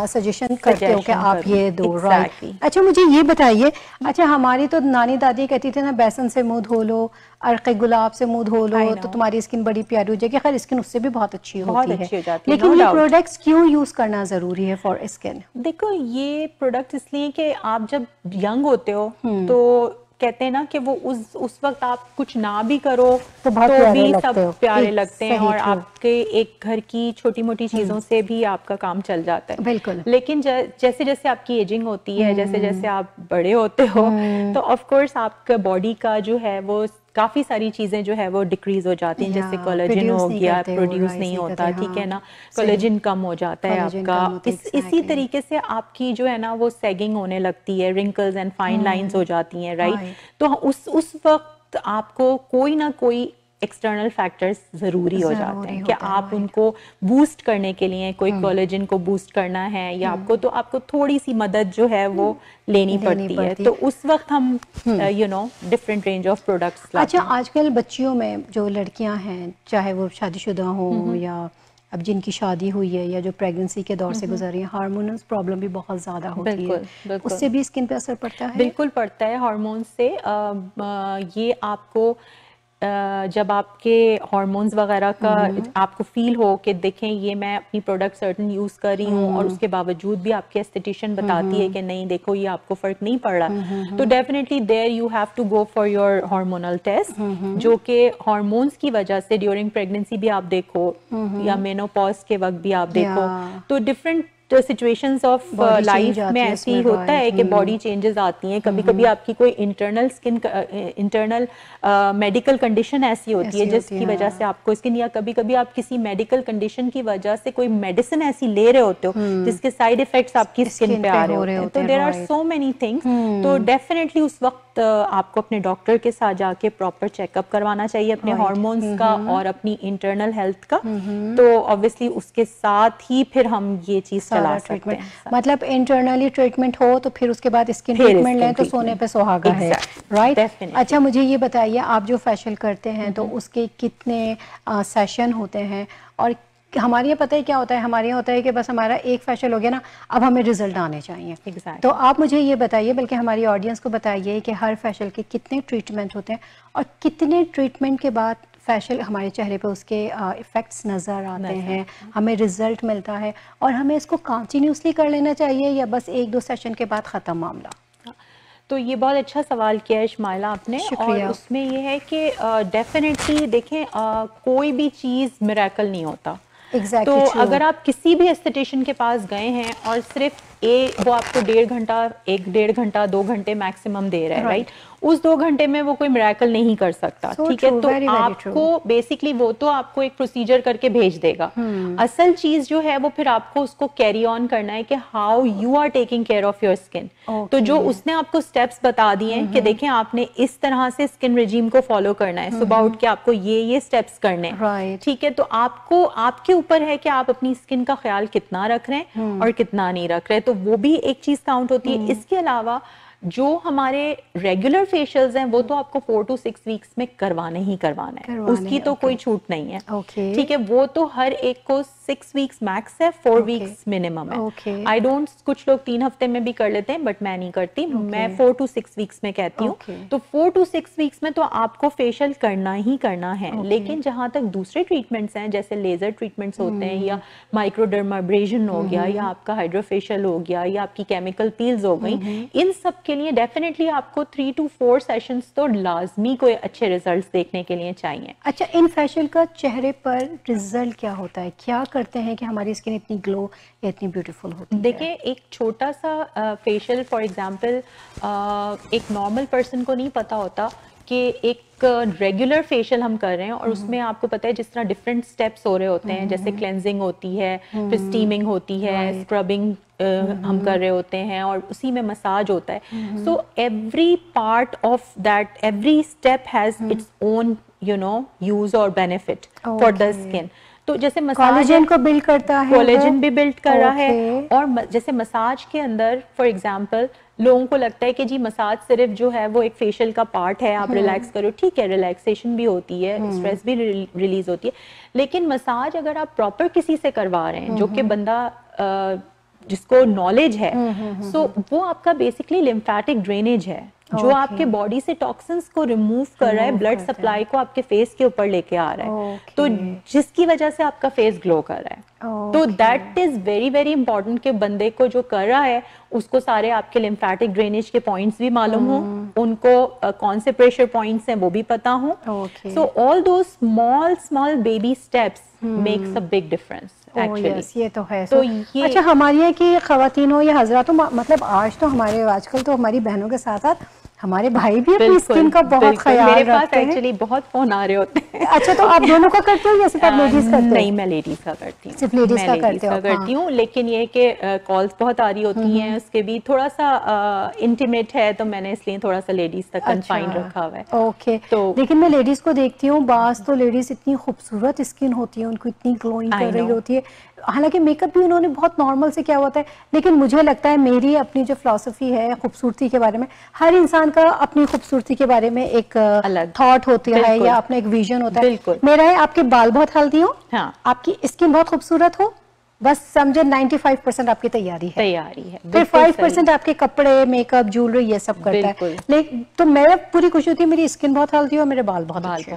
Speaker 1: सजेशन करते हो कि आप ये दो, राइट? अच्छा, मुझे ये बताइए, अच्छा हमारी तो नानी दादी कहती थी ना, बेसन से मुंह धो लो, अर्क़े गुलाब से मुंह धो लो तो तुम्हारी स्किन बड़ी प्यारी हो जाएगी। खैर स्किन उससे भी बहुत अच्छी होती है, लेकिन ये प्रोडक्ट्स क्यों यूज करना जरूरी है फॉर स्किन?
Speaker 2: देखो, ये प्रोडक्ट इसलिए कि आप जब यंग होते हो तो कहते हैं ना कि वो उस वक्त आप कुछ ना भी करो तो भी सब प्यारे लगते हैं, और आपके एक घर की छोटी मोटी चीजों से भी आपका काम चल जाता है।
Speaker 1: बिल्कुल।
Speaker 2: लेकिन जैसे जैसे आपकी एजिंग होती है, जैसे जैसे आप बड़े होते हो, तो ऑफ कोर्स आपका बॉडी का जो है वो काफी सारी चीजें जो है वो डिक्रीज हो जाती हैं, जैसे कोलेजन हो गया, प्रोड्यूस नहीं होता, ठीक है ना, कोलेजन कम हो जाता है आपका। इसी तरीके से आपकी जो है ना वो सैगिंग होने लगती है, रिंकल्स एंड फाइन लाइंस हो जाती हैं, राइट? तो उस वक्त आपको कोई ना कोई एक्सटर्नल फैक्टर्स जरूरी हो जाते हैं कि आप उनको बूस्ट करने के लिए, कोई कोलेजन को बूस्ट करना है या आपको थोड़ी सी मदद जो है वो लेनी पड़ती है, तो उस वक्त हम you know different range of products लाते हैं।
Speaker 1: अच्छा, आजकल बच्चियों में जो लड़कियां हैं, चाहे वो शादीशुदा हो या अब जिनकी शादी हुई है या जो प्रेगनेंसी के दौर से गुजर रही है, हार्मोनल प्रॉब्लम भी बहुत ज्यादा होती है, उससे भी स्किन पे असर पड़ता है?
Speaker 2: बिल्कुल पड़ता है, हार्मोन से। ये आपको जब आपके हार्मोन्स वगैरह का आपको फील हो कि देखें ये मैं अपनी प्रोडक्ट सर्टन यूज कर रही हूँ और उसके बावजूद भी आपके एस्थेटिशियन बताती है कि नहीं देखो ये आपको फर्क नहीं पड़ रहा, तो definitely there you have to go for your hormonal test, जो कि हार्मोन्स की वजह से ड्यूरिंग प्रेगनेंसी भी आप देखो या मेनोपॉज के वक्त भी आप देखो, तो डिफरेंट सिचुएशंस ऑफ लाइफ में ऐसे ही होता है कि बॉडी चेंजेस आती हैं, कभी कभी आपकी कोई इंटरनल मेडिकल कंडीशन ऐसी होती है जिसकी वजह से आपको स्किन, या कभी कभी आप किसी मेडिकल कंडीशन की वजह से कोई मेडिसिन ऐसी ले रहे होते हो जिसके साइड इफेक्ट्स आपकी स्किन पे आ रहे होते हैं, तो there are so many things. तो डेफिनेटली उस वक्त आपको अपने डॉक्टर के साथ जाके प्रॉपर चेकअप करवाना चाहिए अपने हार्मोन्स का और अपनी इंटरनल हेल्थ का। तो ऑब्वियसली उसके साथ ही फिर हम ये चीज चला सकते हैं।
Speaker 1: मतलब इंटरनली ट्रीटमेंट हो तो फिर उसके बाद स्किन ट्रीटमेंट लें तो सोने पे सुहागा है, राइट? अच्छा, मुझे ये बताइए, आप जो फेशियल करते हैं तो उसके कितने सेशन होते हैं? और हमारे यहाँ पता है क्या होता है, हमारे यहाँ होता है कि बस हमारा एक फेशियल हो गया ना, अब हमें रिजल्ट आने चाहिए। तो आप मुझे ये बताइए, बल्कि हमारी ऑडियंस को बताइए कि हर फेशियल के कितने ट्रीटमेंट होते हैं और कितने ट्रीटमेंट के बाद फेशियल हमारे चेहरे पे उसके इफ़ेक्ट्स नज़र आते हैं, हमें रिजल्ट मिलता है, और हमें इसको कंटिन्यूसली कर लेना चाहिए या बस 1-2 सेशन के बाद ख़त्म मामला?
Speaker 2: तो ये बहुत अच्छा सवाल किया है शमाइला आपने, और उसमें ये है कि डेफिनेटली देखें कोई भी चीज़ मिरेकल नहीं होता। तो अगर आप किसी भी एस्थेटिशियन के पास गए हैं और सिर्फ वो आपको 1.5 घंटा 2 घंटे मैक्सिमम दे रहा है, राइट? उस 2 घंटे में वो कोई मिरेकल नहीं कर सकता, ठीक है? तो आपको बेसिकली वो तो आपको एक प्रोसीजर करके भेज देगा। असल चीज जो है वो फिर आपको उसको कैरी ऑन करना है कि how you are taking care of your skin. तो जो उसने आपको स्टेप्स बता दिए हैं कि देखें आपने इस तरह से स्किन रेजिम को फॉलो करना है, सुबह उठ के आपको ये स्टेप्स करने हैं, ठीक है? तो आपको आपके ऊपर है कि आप अपनी स्किन का ख्याल कितना रख रहे हैं और कितना नहीं रख रहे, तो वो भी एक चीज काउंट होती है। इसके अलावा जो हमारे रेगुलर फेशियल्स हैं वो तो आपको 4 to 6 वीक्स में करवाना ही करवाना है, उसकी तो कोई छूट नहीं है, ठीक है? वो तो हर एक को 6 वीक्स मैक्स है, 4 वीक्स मिनिमम है। आई डोंट, कुछ लोग 3 हफ्ते में भी कर लेते हैं, बट मैं नहीं करती, मैं 4 to 6 वीक्स में कहती हूँ। तो 4 to 6 वीक्स में तो आपको फेशियल करना ही करना है। लेकिन जहां तक दूसरे ट्रीटमेंट्स हैं, जैसे लेजर ट्रीटमेंट्स होते हैं, या माइक्रोडर्माब्रेशन हो गया, या आपका हाइड्रोफेशियल हो गया, या आपकी केमिकल पील्स हो गई, इन सब के लिए डेफिनेटली आपको 3 to 4 सेशंस तो लाजमी कोई अच्छे रिजल्ट्स देखने के लिए चाहिए।
Speaker 1: अच्छा, इन फेशियल का चेहरे पर रिजल्ट क्या होता है? क्या करते हैं कि हमारी स्किन इतनी ग्लो या इतनी ब्यूटीफुल होती है?
Speaker 2: देखिए, एक छोटा सा फेशियल फॉर एग्जांपल एक नॉर्मल पर्सन को नहीं पता होता कि एक रेगुलर फेशियल हम कर रहे हैं और उसमें आपको पता है जिस तरह डिफरेंट स्टेप्स हो रहे होते हैं, जैसे क्लेंजिंग होती है, फिर स्टीमिंग होती है, स्क्रबिंग हम कर रहे होते हैं, और उसी में मसाज होता है। So every part of that, every step has its own use और बेनिफिट फॉर द स्किन। तो जैसे
Speaker 1: कोलेजन को बिल्ड करता है,
Speaker 2: कोलेजन भी बिल्ड कर रहा है, और जैसे मसाज के अंदर फॉर एग्जांपल लोगों को लगता है कि जी मसाज सिर्फ जो है वो एक फेशियल का पार्ट है, आप रिलैक्स करो, ठीक है, रिलैक्सेशन भी होती है, स्ट्रेस भी रिलीज होती है, लेकिन मसाज अगर आप प्रॉपर किसी से करवा रहे हैं, जो कि बंदा जिसको नॉलेज है, सो वो आपका बेसिकली लिम्फेटिक ड्रेनेज है, जो आपके बॉडी से टॉक्सिन्स को रिमूव कर रहा है, ब्लड सप्लाई को आपके फेस के ऊपर लेके आ रहा है, तो जिसकी वजह से आपका फेस ग्लो कर रहा है। तो that is very very important कि बंदे को जो कर रहा है उसको सारे आपके लिम्फेटिक ड्रेनेज के पॉइंट्स भी मालूम हो, उनको कौन से प्रेशर पॉइंट्स हैं वो भी पता हो। सो ऑल दो small small baby steps makes a big difference actually.
Speaker 1: ये तो है। तो ये अच्छा, हमारे यहाँ की ख़वातीनों या हज़रातों, मतलब आज तो हमारे आजकल तो हमारी बहनों के साथ साथ हमारे भाई भी अपनी स्किन का बहुत ख्याल रखते हैं।
Speaker 2: मेरे पास एक्चुअली बहुत फोन आ रहे होते हैं।
Speaker 1: अच्छा, तो आप दोनों का करते हो या सिर्फ आप लेडीज करते हो?
Speaker 2: नहीं, मैं लेडीज का करती हूँ,
Speaker 1: सिर्फ लेडीज का
Speaker 2: करती हूँ। लेकिन ये कि कॉल्स बहुत आ रही होती हैं, उसके भी थोड़ा सा इंटीमेट है, तो मैंने इसलिए थोड़ा सा लेडीज तक कन्फाइन रखा हुआ है।
Speaker 1: ओके, तो लेकिन मैं लेडीज को देखती हूँ, बास तो लेडीज इतनी खूबसूरत स्किन होती है, उनको इतनी ग्लोइंग कर रही होती है, हालांकि मेकअप भी उन्होंने बहुत नॉर्मल से किया होता है, लेकिन मुझे लगता है मेरी अपनी जो फिलॉसफी है खूबसूरती के बारे में, हर इंसान का अपनी खूबसूरती के बारे में एक अलग थॉट होती है या अपना एक विजन होता है। मेरा है आपके बाल बहुत हेल्दी हो, आपकी स्किन बहुत खूबसूरत हो, बस समझे 95% आपकी तैयारी है, फिर 5% आपके कपड़े, मेकअप, ज्वेलरी ये सब करता है। लेकिन तो मेरा पूरी खुशी होती है मेरी स्किन बहुत हेल्दी हो, मेरे बाल बहुत अच्छे।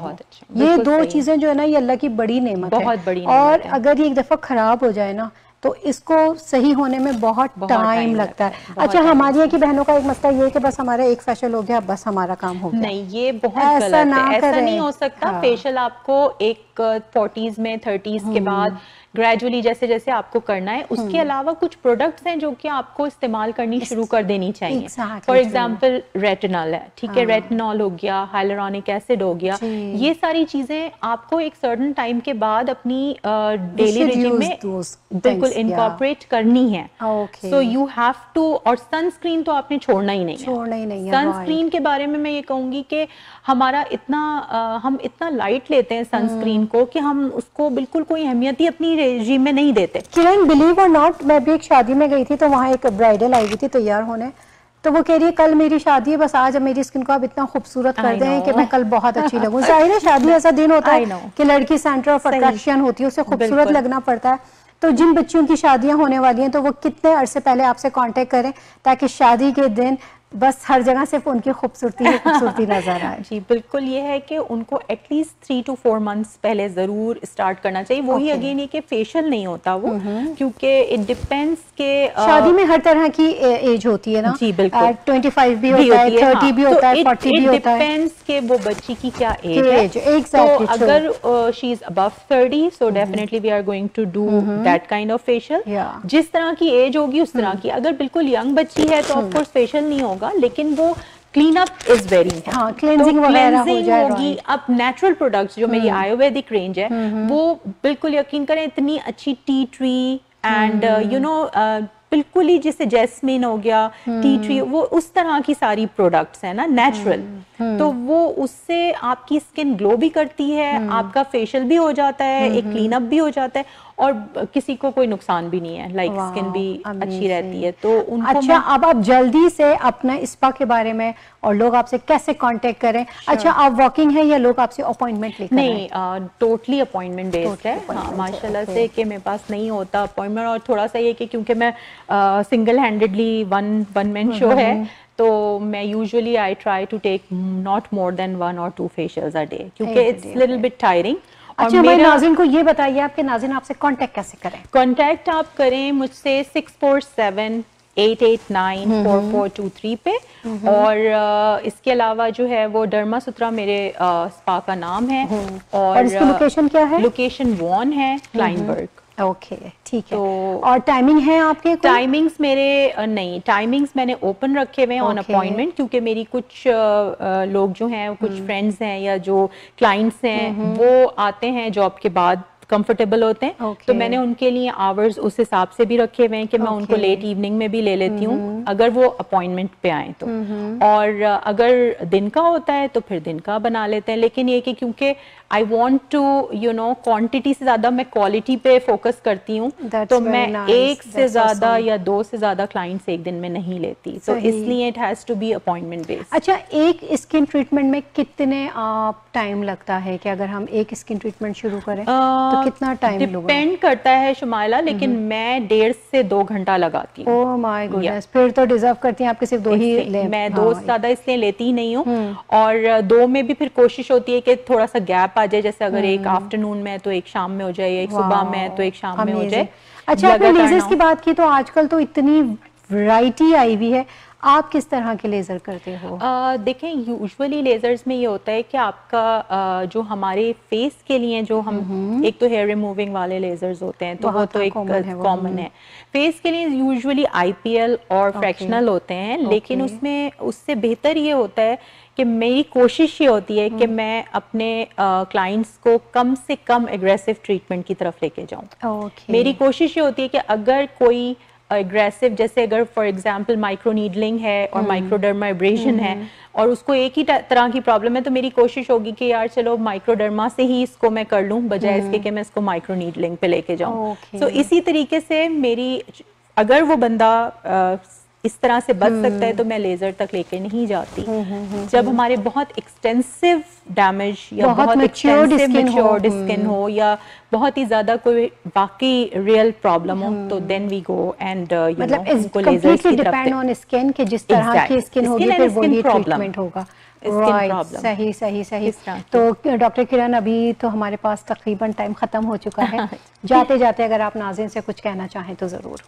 Speaker 1: ये दो चीजें जो है ना, ये अल्लाह की बड़ी नेमत है, और अगर ये एक दफा खराब हो जाए ना तो इसको सही होने में बहुत टाइम लगता है। अच्छा, हमारे यहाँ की बहनों का एक मसला ये है कि बस हमारा एक फेशियल हो गया, बस हमारा काम हो गया।
Speaker 2: नहीं, ये बहुत गलत है, ऐसा नहीं हो सकता। फेशियल आपको एक 40s में 30s के बाद ग्रेजुअली जैसे जैसे आपको करना है। उसके अलावा कुछ प्रोडक्ट्स हैं जो कि आपको इस्तेमाल करनी शुरू कर देनी चाहिए। फॉर एग्जांपल रेटिनॉल है, ठीक है, रेटिनॉल हो गया, हाइलुरोनिक एसिड हो गया, ये सारी चीजें आपको एक सर्टेन टाइम के बाद अपनी डेली रेजिम में बिल्कुल इनकॉर्पोरेट करनी है। सो यू हैव टू, और सनस्क्रीन तो आपने छोड़ना ही नहीं है। सनस्क्रीन के बारे में मैं ये कहूंगी कि हमारा हम इतना लाइट लेते हैं सनस्क्रीन को कि हम उसको बिल्कुल कोई अहमियत ही अपनी रेजिम में नहीं देते।
Speaker 1: किरण, बिलीव और नॉट, मैं भी एक शादी में गई थी तो वहाँ एक ब्राइडल आई हुई थी तैयार होने, तो वो कह रही है कल मेरी शादी है, बस आज मेरी स्किन को आप इतना खूबसूरत कर दें कि मैं कल बहुत अच्छी लगूं। जाहिर है शादी ऐसा दिन होता है कि लड़की सेंटर ऑफ अट्रैक्शन होती है, उसे खूबसूरत लगना पड़ता है। तो जिन बच्चियों की शादियां होने वाली हैं तो वो कितने अरसे पहले आपसे कांटेक्ट करें ताकि शादी के दिन बस हर जगह से उनकी खूबसूरती नजर आए।
Speaker 2: जी बिल्कुल, ये है कि उनको एटलीस्ट 3 to 4 months पहले जरूर स्टार्ट करना चाहिए। वही अगेन ये कि फेशियल नहीं होता वो, क्योंकि इट डिपेंड्स के
Speaker 1: शादी में हर तरह की एज होती है ना।
Speaker 2: जी बिल्कुल,
Speaker 1: 25 भी होता है, 30 भी होता है, 40 भी होता है।
Speaker 2: डिपेंड्स के वो बच्ची की क्या एज है। तो अगर she is above 30 so definitely we are going to do that kind of facial. जिस तरह की एज होगी उस तरह की। अगर बिल्कुल यंग बच्ची है तो ऑफ कोर्स फेशियल नहीं होगा, लेकिन वो clean up is very important.
Speaker 1: Cleansing
Speaker 2: होगी। अब नेचुरल प्रोडक्ट्स जो मेरी आयुर्वेदिक रेंज है वो बिल्कुल यकीन करें इतनी अच्छी tea tree and you no बिल्कुल ही जैसे जैस्मिन हो गया, टी ट्री, वो उस तरह की सारी प्रोडक्ट्स है ना नेचुरल। तो वो उससे आपकी स्किन ग्लो भी करती है, आपका फेशियल भी हो जाता है, एक क्लीन अप भी हो जाता है और किसी को कोई नुकसान भी नहीं है, लाइक स्किन भी अच्छी रहती है। तो उनको
Speaker 1: अच्छा, अब आप जल्दी से अपना स्पा के बारे में और लोग आपसे कैसे कांटेक्ट करें। अच्छा, आप वॉकिंग है या लोग आपसे अपॉइंटमेंट लेकर?
Speaker 2: नहीं, टोटली अपॉइंटमेंट बेस्ड है। माशाल्लाह से कि मेरे पास नहीं होता अपॉइंटमेंट, और थोड़ा सा ये कि क्योंकि मैं single handedly one man show है तो मैं usually I try to take not more than 1 or 2 facials a day, क्योंकि इट्स लिटिल बिट टायरिंग।
Speaker 1: अच्छा, मेरे नाज़रीन को ये बताइए आपके नाज़रीन आपसे कांटेक्ट कैसे करें?
Speaker 2: कांटेक्ट आप करें मुझसे 647-889-4423 पे। और इसके अलावा जो है वो डर्मा सूत्रा मेरे स्पा का नाम है। और
Speaker 1: इसकी लोकेशन क्या है?
Speaker 2: लोकेशन वॉन है, क्लाइनबर्ग।
Speaker 1: ओके, ठीक है। और टाइमिंग है आपके?
Speaker 2: टाइमिंग्स मेरे नहीं, टाइमिंग्स मैंने ओपन रखे हुए हैं ऑन अपॉइंटमेंट, क्योंकि मेरी कुछ लोग जो हैं, कुछ फ्रेंड्स हैं या जो क्लाइंट्स हैं वो आते हैं जॉब के बाद, कंफर्टेबल होते हैं। तो मैंने उनके लिए आवर्स उस हिसाब से भी रखे हुए हैं कि मैं उनको लेट इवनिंग में भी ले लेती हूँ अगर वो अपॉइंटमेंट पे आए तो। और अगर दिन का होता है तो फिर दिन का बना लेते हैं। लेकिन ये कि क्योंकि I want to you know quantity से ज्यादा मैं क्वालिटी पे फोकस करती हूँ, तो मैं एक से ज्यादा या 2 से ज्यादा क्लाइंट्स एक दिन में नहीं लेती, तो इसलिए it has to be appointment based.
Speaker 1: अच्छा, एक स्किन ट्रीटमेंट में कितने टाइम लगता है कि अगर हम एक स्किन ट्रीटमेंट शुरू करें तो कितना टाइम?
Speaker 2: डिपेंड करता है शुमाइला, लेकिन मैं 1.5 से 2 घंटा लगाती हूँ।
Speaker 1: ओह माय गॉडनेस, फिर तो डिजर्व करती हैं आपके सिर्फ 2 ही ले।
Speaker 2: मैं 2 से ज्यादा इसलिए लेती ही नहीं हूँ। और 2 में भी फिर कोशिश होती है कि थोड़ा सा गैप आ जाए, जैसे अगर एक आफ्टरनून में तो एक शाम में हो जाए, एक सुबह में तो एक शाम में हो जाए।
Speaker 1: अच्छा, आपने लेजर्स की बात की तो आजकल तो इतनी वैरायटी आई हुई है, आप किस तरह के लेजर करते हो?
Speaker 2: देखें, यूजुअली लेजर्स में ये होता है कि आपका जो हमारे फेस के लिए जो हम एक तो हेयर रिमूविंग वाले लेजर्स होते हैं तो वो तो एक कॉमन है। फेस के लिए यूजुअली IPL और फ्रैक्शनल होते हैं, लेकिन उसमें उससे बेहतर ये होता है कि मेरी कोशिश ये होती है कि मैं अपने क्लाइंट्स को कम से कम एग्रेसिव ट्रीटमेंट की तरफ लेके जाऊं। मेरी कोशिश ये होती है कि अगर कोई एग्रेसिव, जैसे अगर फॉर एग्जांपल माइक्रो नीडलिंग है और माइक्रोडर्मा एब्रेशन है और उसको एक ही तरह की प्रॉब्लम है, तो मेरी कोशिश होगी कि यार चलो माइक्रोडर्मा से ही इसको मैं कर लूं बजाय इसके कि मैं इसको माइक्रो नीडलिंग पे लेके जाऊं। सो इसी तरीके से मेरी, अगर वो बंदा इस तरह से बच सकता है तो मैं लेजर तक लेके नहीं जाती। जब हमारे बहुत एक्सटेंसिव डैमेज या बहुत मैच्योर्ड स्किन हो या बहुत ही ज्यादा कोई बाकी रियल प्रॉब्लम हो तो then we go and you know उनको लेजर की तरफ
Speaker 1: डिपेंड ऑन स्किन के जिस तरह की स्किन होगी फिर वही ट्रीटमेंट होगा। सही सही सही। तो डॉक्टर किरण, अभी तो हमारे पास तकरीबन टाइम खत्म हो चुका है। जाते जाते अगर आप नाज़रीन से कुछ कहना चाहें तो जरूर।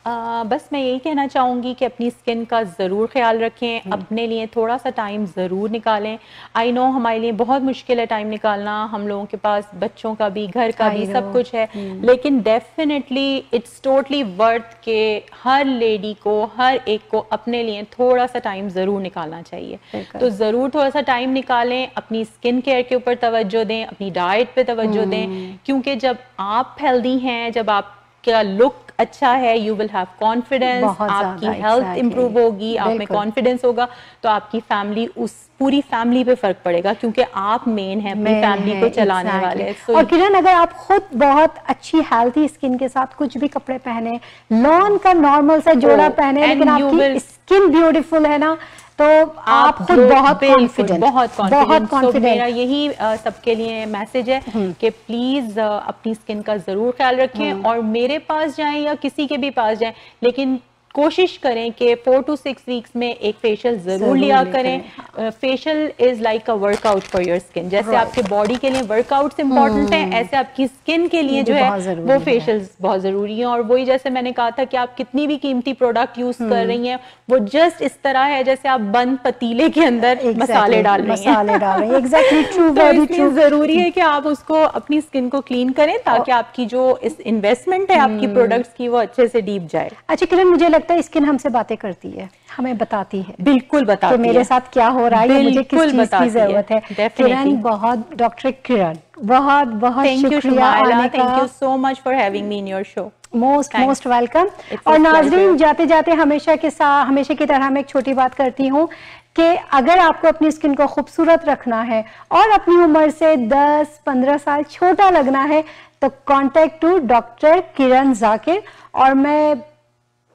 Speaker 2: बस मैं यही कहना चाहूँगी कि अपनी स्किन का ज़रूर ख्याल रखें, अपने लिए थोड़ा सा टाइम ज़रूर निकालें। आई नो हमारे लिए बहुत मुश्किल है टाइम निकालना, हम लोगों के पास बच्चों का भी, घर का भी, सब कुछ है, लेकिन डेफिनेटली इट्स टोटली वर्थ के हर लेडी को, हर एक को अपने लिए थोड़ा सा टाइम ज़रूर निकालना चाहिए। तो ज़रूर थोड़ा सा टाइम निकालें, अपनी स्किन केयर के ऊपर तवज्जो दें, अपनी डाइट पे तवज्जो दें, क्योंकि जब आप हेल्दी हैं, जब आपका लुक अच्छा है, यू विल हैव कॉन्फिडेंस, आपकी हेल्थ इंप्रूव होगी, आप में कॉन्फिडेंस होगा, तो आपकी फैमिली, उस पूरी फैमिली पे फर्क पड़ेगा, क्योंकि आप मेन है अपनी फैमिली को चलाने वाले।
Speaker 1: और किरण, अगर आप खुद बहुत अच्छी हेल्थी स्किन के साथ कुछ भी कपड़े पहने, लॉन का नॉर्मल सा जोड़ा पहने, लेकिन आपकी स्किन ब्यूटीफुल है ना, तो आप खुद बहुत कॉन्फिडेंट।
Speaker 2: मेरा यही सबके लिए मैसेज है कि प्लीज अपनी स्किन का जरूर ख्याल रखें, और मेरे पास जाएं या किसी के भी पास जाएं, लेकिन कोशिश करें कि 4 to 6 वीक्स में एक फेशियल जरूर लिया करें। Facial is like a workout for your skin, जैसे आपके बॉडी के लिए वर्कआउट्स इंपॉर्टेंट है, ऐसे आपकी स्किन के लिए जो है वो फेशियल बहुत जरूरी है। और वही जैसे मैंने कहा था कि आप कितनी भी कीमती प्रोडक्ट यूज कर रही हैं, वो जस्ट इस तरह है जैसे आप बंद पतीले के अंदर मसाले डाल रही हैं।
Speaker 1: Exactly true,
Speaker 2: very true. जरूरी है कि आप उसको, अपनी स्किन को क्लीन करें, ताकि आपकी जो इस इन्वेस्टमेंट है आपकी प्रोडक्ट्स की, वो अच्छे से डीप जाए।
Speaker 1: अच्छा किरण, मुझे लगता है स्किन हमसे बातें करती है, हमें बताती है,
Speaker 2: बिल्कुल बताती है
Speaker 1: मेरे साथ क्या हो रहा है, मुझे किस चीज की जरूरत है। किरण, बहुत डॉक्टर किरण, बहुत बहुत शुक्रिया आने का।
Speaker 2: Thank you so much for having me in your show.
Speaker 1: Most welcome. और नाज़रीन, जाते जाते हमेशा की तरह मैं एक छोटी बात करती हूँ कि अगर आपको अपनी स्किन को खूबसूरत रखना है और अपनी उम्र से 10-15 साल छोटा लगना है, तो कॉन्टेक्ट टू डॉक्टर किरण जाकिर। और मैं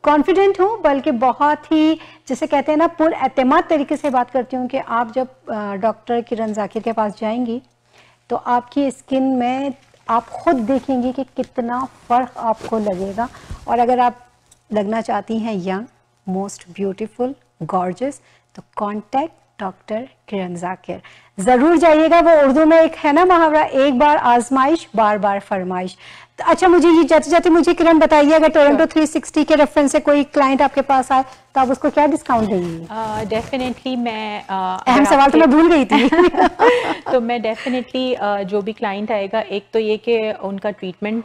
Speaker 1: कॉन्फिडेंट हूँ, बल्कि बहुत ही, जैसे कहते हैं ना, पुरएतमाद तरीके से बात करती हूँ कि आप जब डॉक्टर किरण जाकिर के पास जाएंगी तो आपकी स्किन में आप खुद देखेंगी कि कितना फ़र्क आपको लगेगा। और अगर आप लगना चाहती हैं यंग, मोस्ट ब्यूटीफुल, गॉर्जियस, तो कॉन्टैक्ट डॉक्टर किरण जाकिर। ज़रूर जाइएगा। वो उर्दू में एक है ना मुहावरा, एक बार आजमाइश बार बार फरमाइश। तो अच्छा, मुझे ये जाते जाते मुझे किरण बताइए, अगर टोरंटो 360 के रेफरेंस से कोई क्लाइंट आपके पास आए तो आप उसको क्या डिस्काउंट देंगी?
Speaker 2: डेफिनेटली मैं
Speaker 1: अहम सवाल तो मैं भूल गई थी।
Speaker 2: तो मैं डेफिनेटली जो भी क्लाइंट आएगा, एक तो ये कि उनका ट्रीटमेंट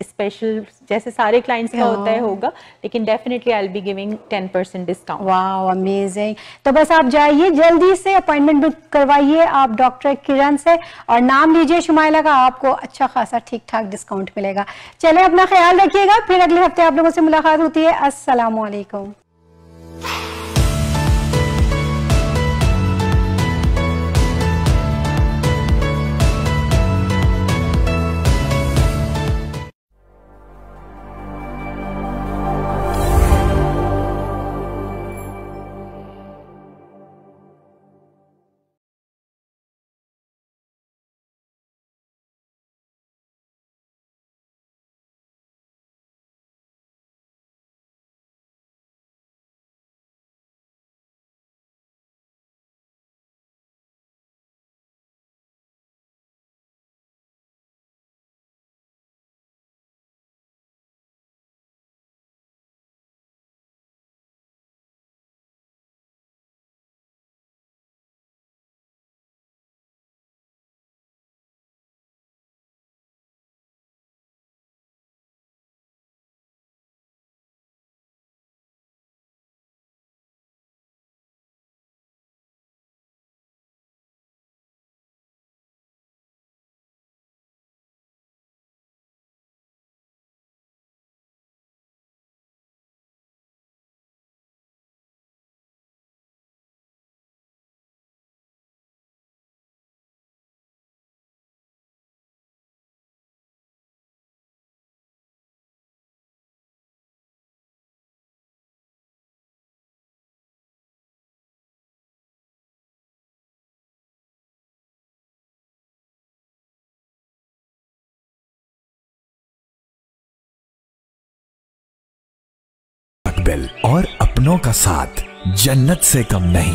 Speaker 2: स्पेशल जैसे सारे क्लाइंट्स का होता है होगा, लेकिन definitely I will be giving 10% discount.
Speaker 1: Wow, amazing. तो बस आप जाइए, जल्दी से अपॉइंटमेंट बुक करवाइए आप डॉक्टर किरण से, और नाम लीजिए शुमाइला का, आपको अच्छा खासा ठीक ठाक डिस्काउंट मिलेगा। चलिए, अपना ख्याल रखिएगा, फिर अगले हफ्ते आप लोगों से मुलाकात होती है। अस्सलाम वालेकुम।
Speaker 10: बिल और अपनों का साथ जन्नत से कम नहीं।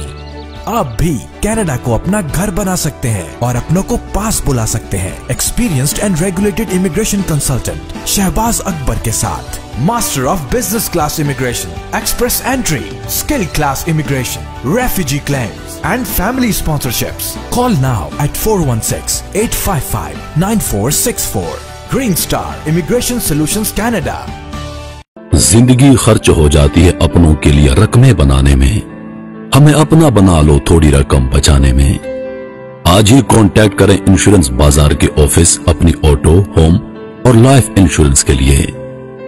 Speaker 10: आप भी कनाडा को अपना घर बना सकते हैं और अपनों को पास बुला सकते हैं। Experienced and regulated immigration consultant Shahbaz Akbar के साथ Master of Business Class Immigration, Express Entry, Skill Class Immigration, Refugee Claims and Family Sponsorships. Call now at 416-855-9464. Green Star Immigration Solutions Canada.
Speaker 11: जिंदगी खर्च हो जाती है अपनों के लिए रकमें बनाने में, हमें अपना बना लो थोड़ी रकम बचाने में। आज ही कांटेक्ट करें इंश्योरेंस बाजार के ऑफिस अपनी ऑटो, होम और लाइफ इंश्योरेंस के लिए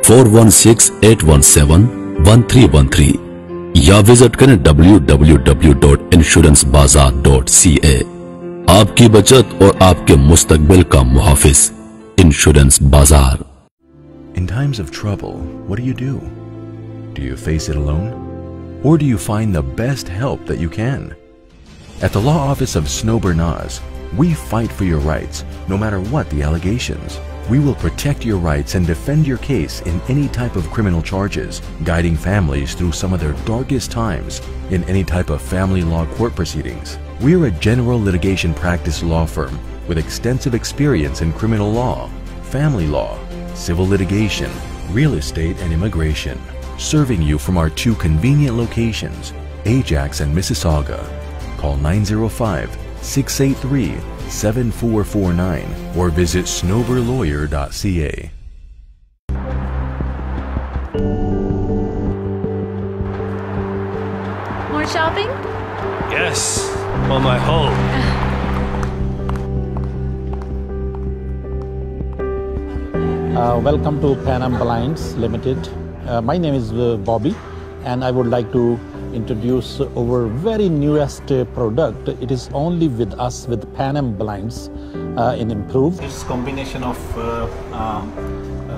Speaker 11: 4168171313 या विजिट करें www.insurancebazar.ca। आपकी बचत और आपके मुस्तकबिल का मुहाफिज इंश्योरेंस बाजार।
Speaker 3: In times of trouble, what do you do? Do you face it alone? Or do you find the best help that you can? At the law office of Snowber Nas, we fight for your rights, no matter what the allegations. We will protect your rights and defend your case in any type of criminal charges, guiding families through some of their darkest times in any type of family law court proceedings. We are a general litigation practice law firm with extensive experience in criminal law, family law, civil litigation, real estate and immigration, serving you from our 2 convenient locations, Ajax and Mississauga. Call 905-683-7449 or visit snowberlawyer.ca.
Speaker 12: More shopping?
Speaker 13: Yes, on my home.
Speaker 14: Welcome to Pan Am Blinds Limited. My name is Bobby, and I would like to introduce our very newest product. It is only with us with Pan Am Blinds in improved. It's combination of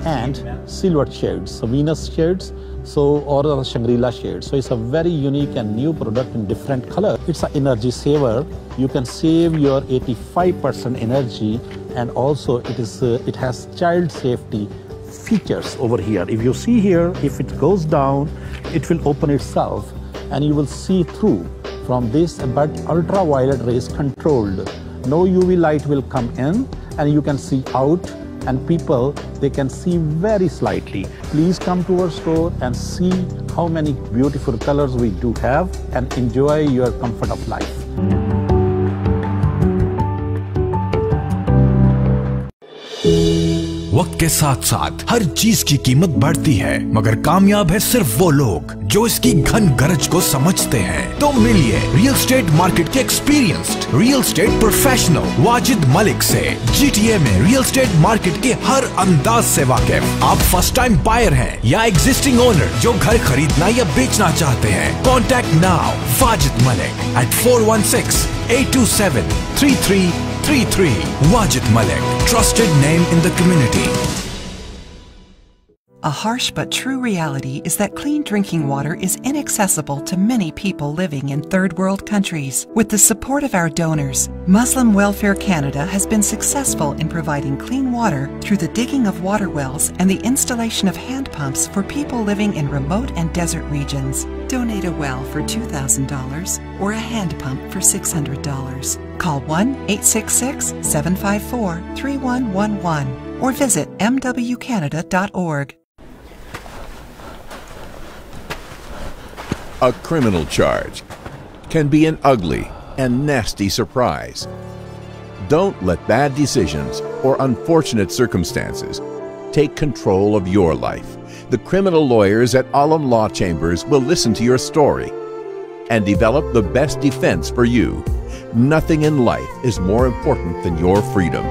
Speaker 14: and silver shades, so Venus shades, or Shangri-La shades. So it's a very unique and new product in different color. It's an energy saver. You can save your 85% energy, and also it has child safety features over here. If you see here, if it goes down, it will open itself and you will see through from this, but ultraviolet rays controlled. No UV light will come in and you can see out, and people, they can see very slightly. Please come to our store and see how many beautiful colors we do have and enjoy your comfort of life.
Speaker 10: वक्त के साथ साथ हर चीज की कीमत बढ़ती है, मगर कामयाब है सिर्फ वो लोग जो इसकी घन गरज को समझते हैं। तो मिलिए रियल एस्टेट मार्केट के experienced real estate professional Wajid Malik से। GTA में रियल एस्टेट मार्केट के हर अंदाज से वाकिफ। आप फर्स्ट टाइम बायर हैं या एग्जिस्टिंग ओनर जो घर खरीदना या बेचना चाहते हैं, contact now Wajid Malik at 416-827-3333. Wajid Malik, trusted name in the community.
Speaker 15: A harsh but true reality is that clean drinking water is inaccessible to many people living in third world countries. With the support of our donors, Muslim Welfare Canada has been successful in providing clean water through the digging of water wells and the installation of hand pumps for people living in remote and desert regions. Donate a well for $2,000 or a hand pump for $600. Call 1-866-754-3111 or visit mwcanada.org.
Speaker 16: A criminal charge can be an ugly and nasty surprise. Don't let bad decisions or unfortunate circumstances take control of your life. The criminal lawyers at Alam Law Chambers will listen to your story and develop the best defense for you. Nothing in life is more important than your freedom.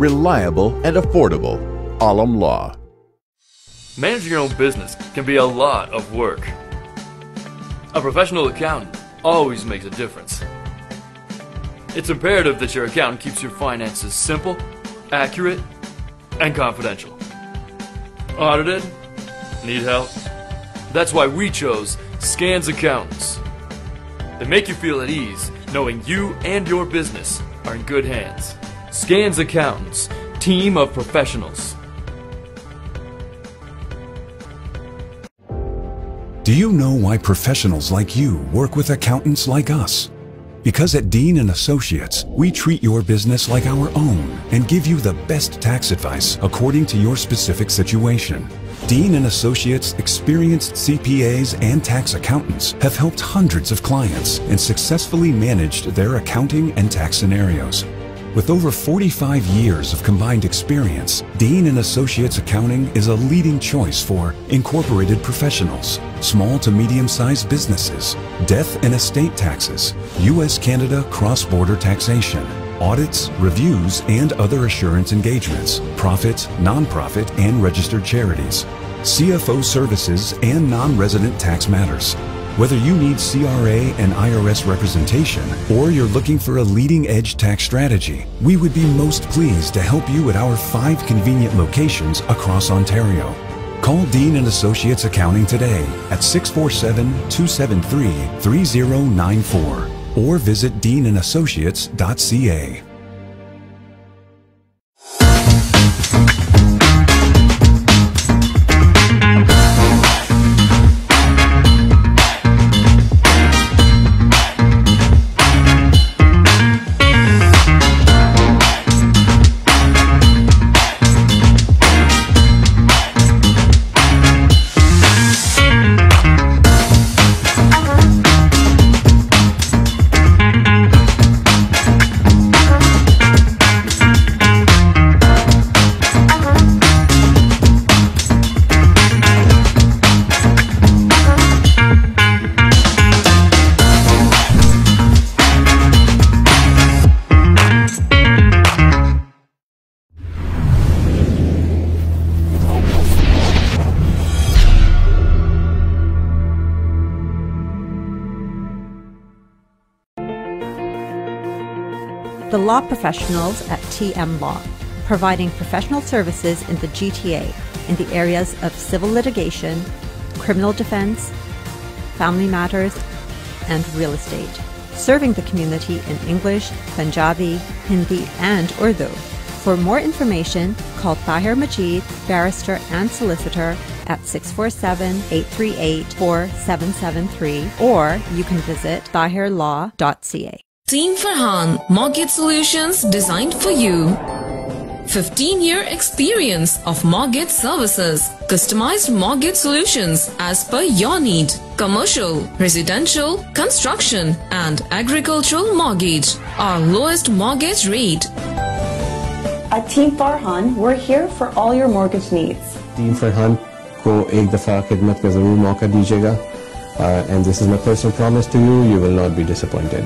Speaker 16: Reliable and affordable. Alam Law.
Speaker 17: Managing your own business can be a lot of work. A professional accountant always makes a difference. It's imperative that your accountant keeps your finances simple, accurate, and confidential. Audited? Need help? That's why we chose Scans Accountants. They make you feel at ease knowing you and your business are in good hands. Scans Accountants, team of professionals.
Speaker 10: Do you know why professionals like you work with accountants like us? Because at Dean & Associates, we treat your business like our own and give you the best tax advice according to your specific situation.
Speaker 12: Dean & Associates experienced CPAs and tax accountants have helped hundreds of clients and successfully managed their accounting and tax scenarios. With over 45 years of combined experience, Dean & Associates Accounting is a leading choice for incorporated professionals, small to medium-sized businesses, death and estate taxes, U.S.-Canada cross-border taxation, audits, reviews, and other assurance engagements, profit, non-profit, and registered charities, CFO services, and non-resident tax matters. Whether you need CRA and IRS representation or you're looking for a leading-edge tax strategy, we would be most pleased to help you at our 5 convenient locations across Ontario. Call Dean & Associates Accounting today at 647-273-3094 or visit deanandassociates.ca.
Speaker 5: The law professionals at TM Law, providing professional services in the GTA in the areas of civil litigation, criminal defense, family matters, and real estate, serving the community in English, Punjabi, Hindi, and Urdu. For more information, call Tahir Majid, barrister and solicitor at 647-838-4773, or you can visit tahirlaw.ca.
Speaker 18: Team Farhan, mortgage solutions designed for you. 15-year experience of mortgage services. Customized mortgage solutions as per your need. Commercial, residential, construction and agricultural mortgage. Our lowest mortgage rate.
Speaker 19: At Team Farhan, we're here for all your mortgage needs.
Speaker 20: Team Farhan को एक दफा खिदमत का जरूर मौका दीजिएगा. And this is my personal promise to you, you will not be disappointed.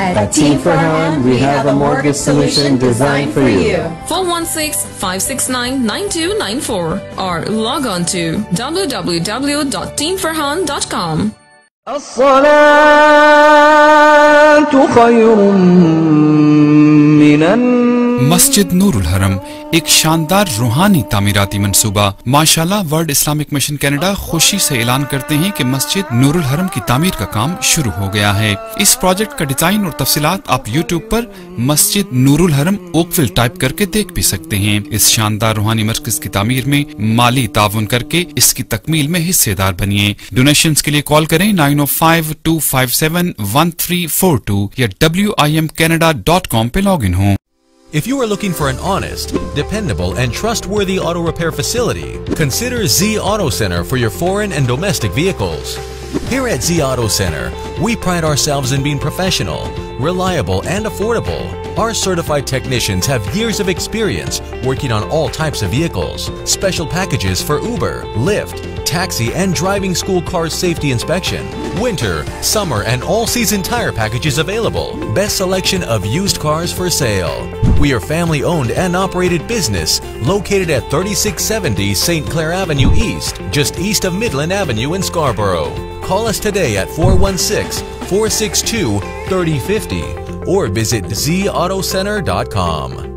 Speaker 19: At Team Farhan, we have a mortgage solution designed for you.
Speaker 18: 416-569-9294 or log on to www.teamfarhan.com.
Speaker 21: मस्जिद नूरुल हरम एक शानदार रूहानी तामीराती मंसूबा। माशाल्लाह वर्ल्ड इस्लामिक मिशन कनाडा खुशी से ऐलान करते हैं कि मस्जिद नूरुल हरम की तामीर का काम शुरू हो गया है। इस प्रोजेक्ट का डिजाइन और तफसीलात आप यूट्यूब पर मस्जिद नूरुल हरम ओकविल टाइप करके देख भी सकते हैं। इस शानदार रूहानी मरकज की तामीर में माली ताउन करके इसकी तकमील में हिस्सेदार बनिए। डोनेशंस के लिए कॉल करें 9052571342 या WIMCanada.com पे लॉग इन हो।
Speaker 22: If you are looking for an honest, dependable, and trustworthy auto repair facility, consider Z Auto Center for your foreign and domestic vehicles. Here at Z Auto Center, we pride ourselves in being professional, reliable, and affordable. Our certified technicians have years of experience working on all types of vehicles. Special packages for Uber, Lyft, taxi, and driving school car safety inspection. Winter, summer, and all-season tire packages available. Best selection of used cars for sale. We are family-owned and operated business located at 3670 St. Clair Avenue East, just east of Midland Avenue in Scarborough. Call us today at 416-462-3050 or visit zautocenter.com.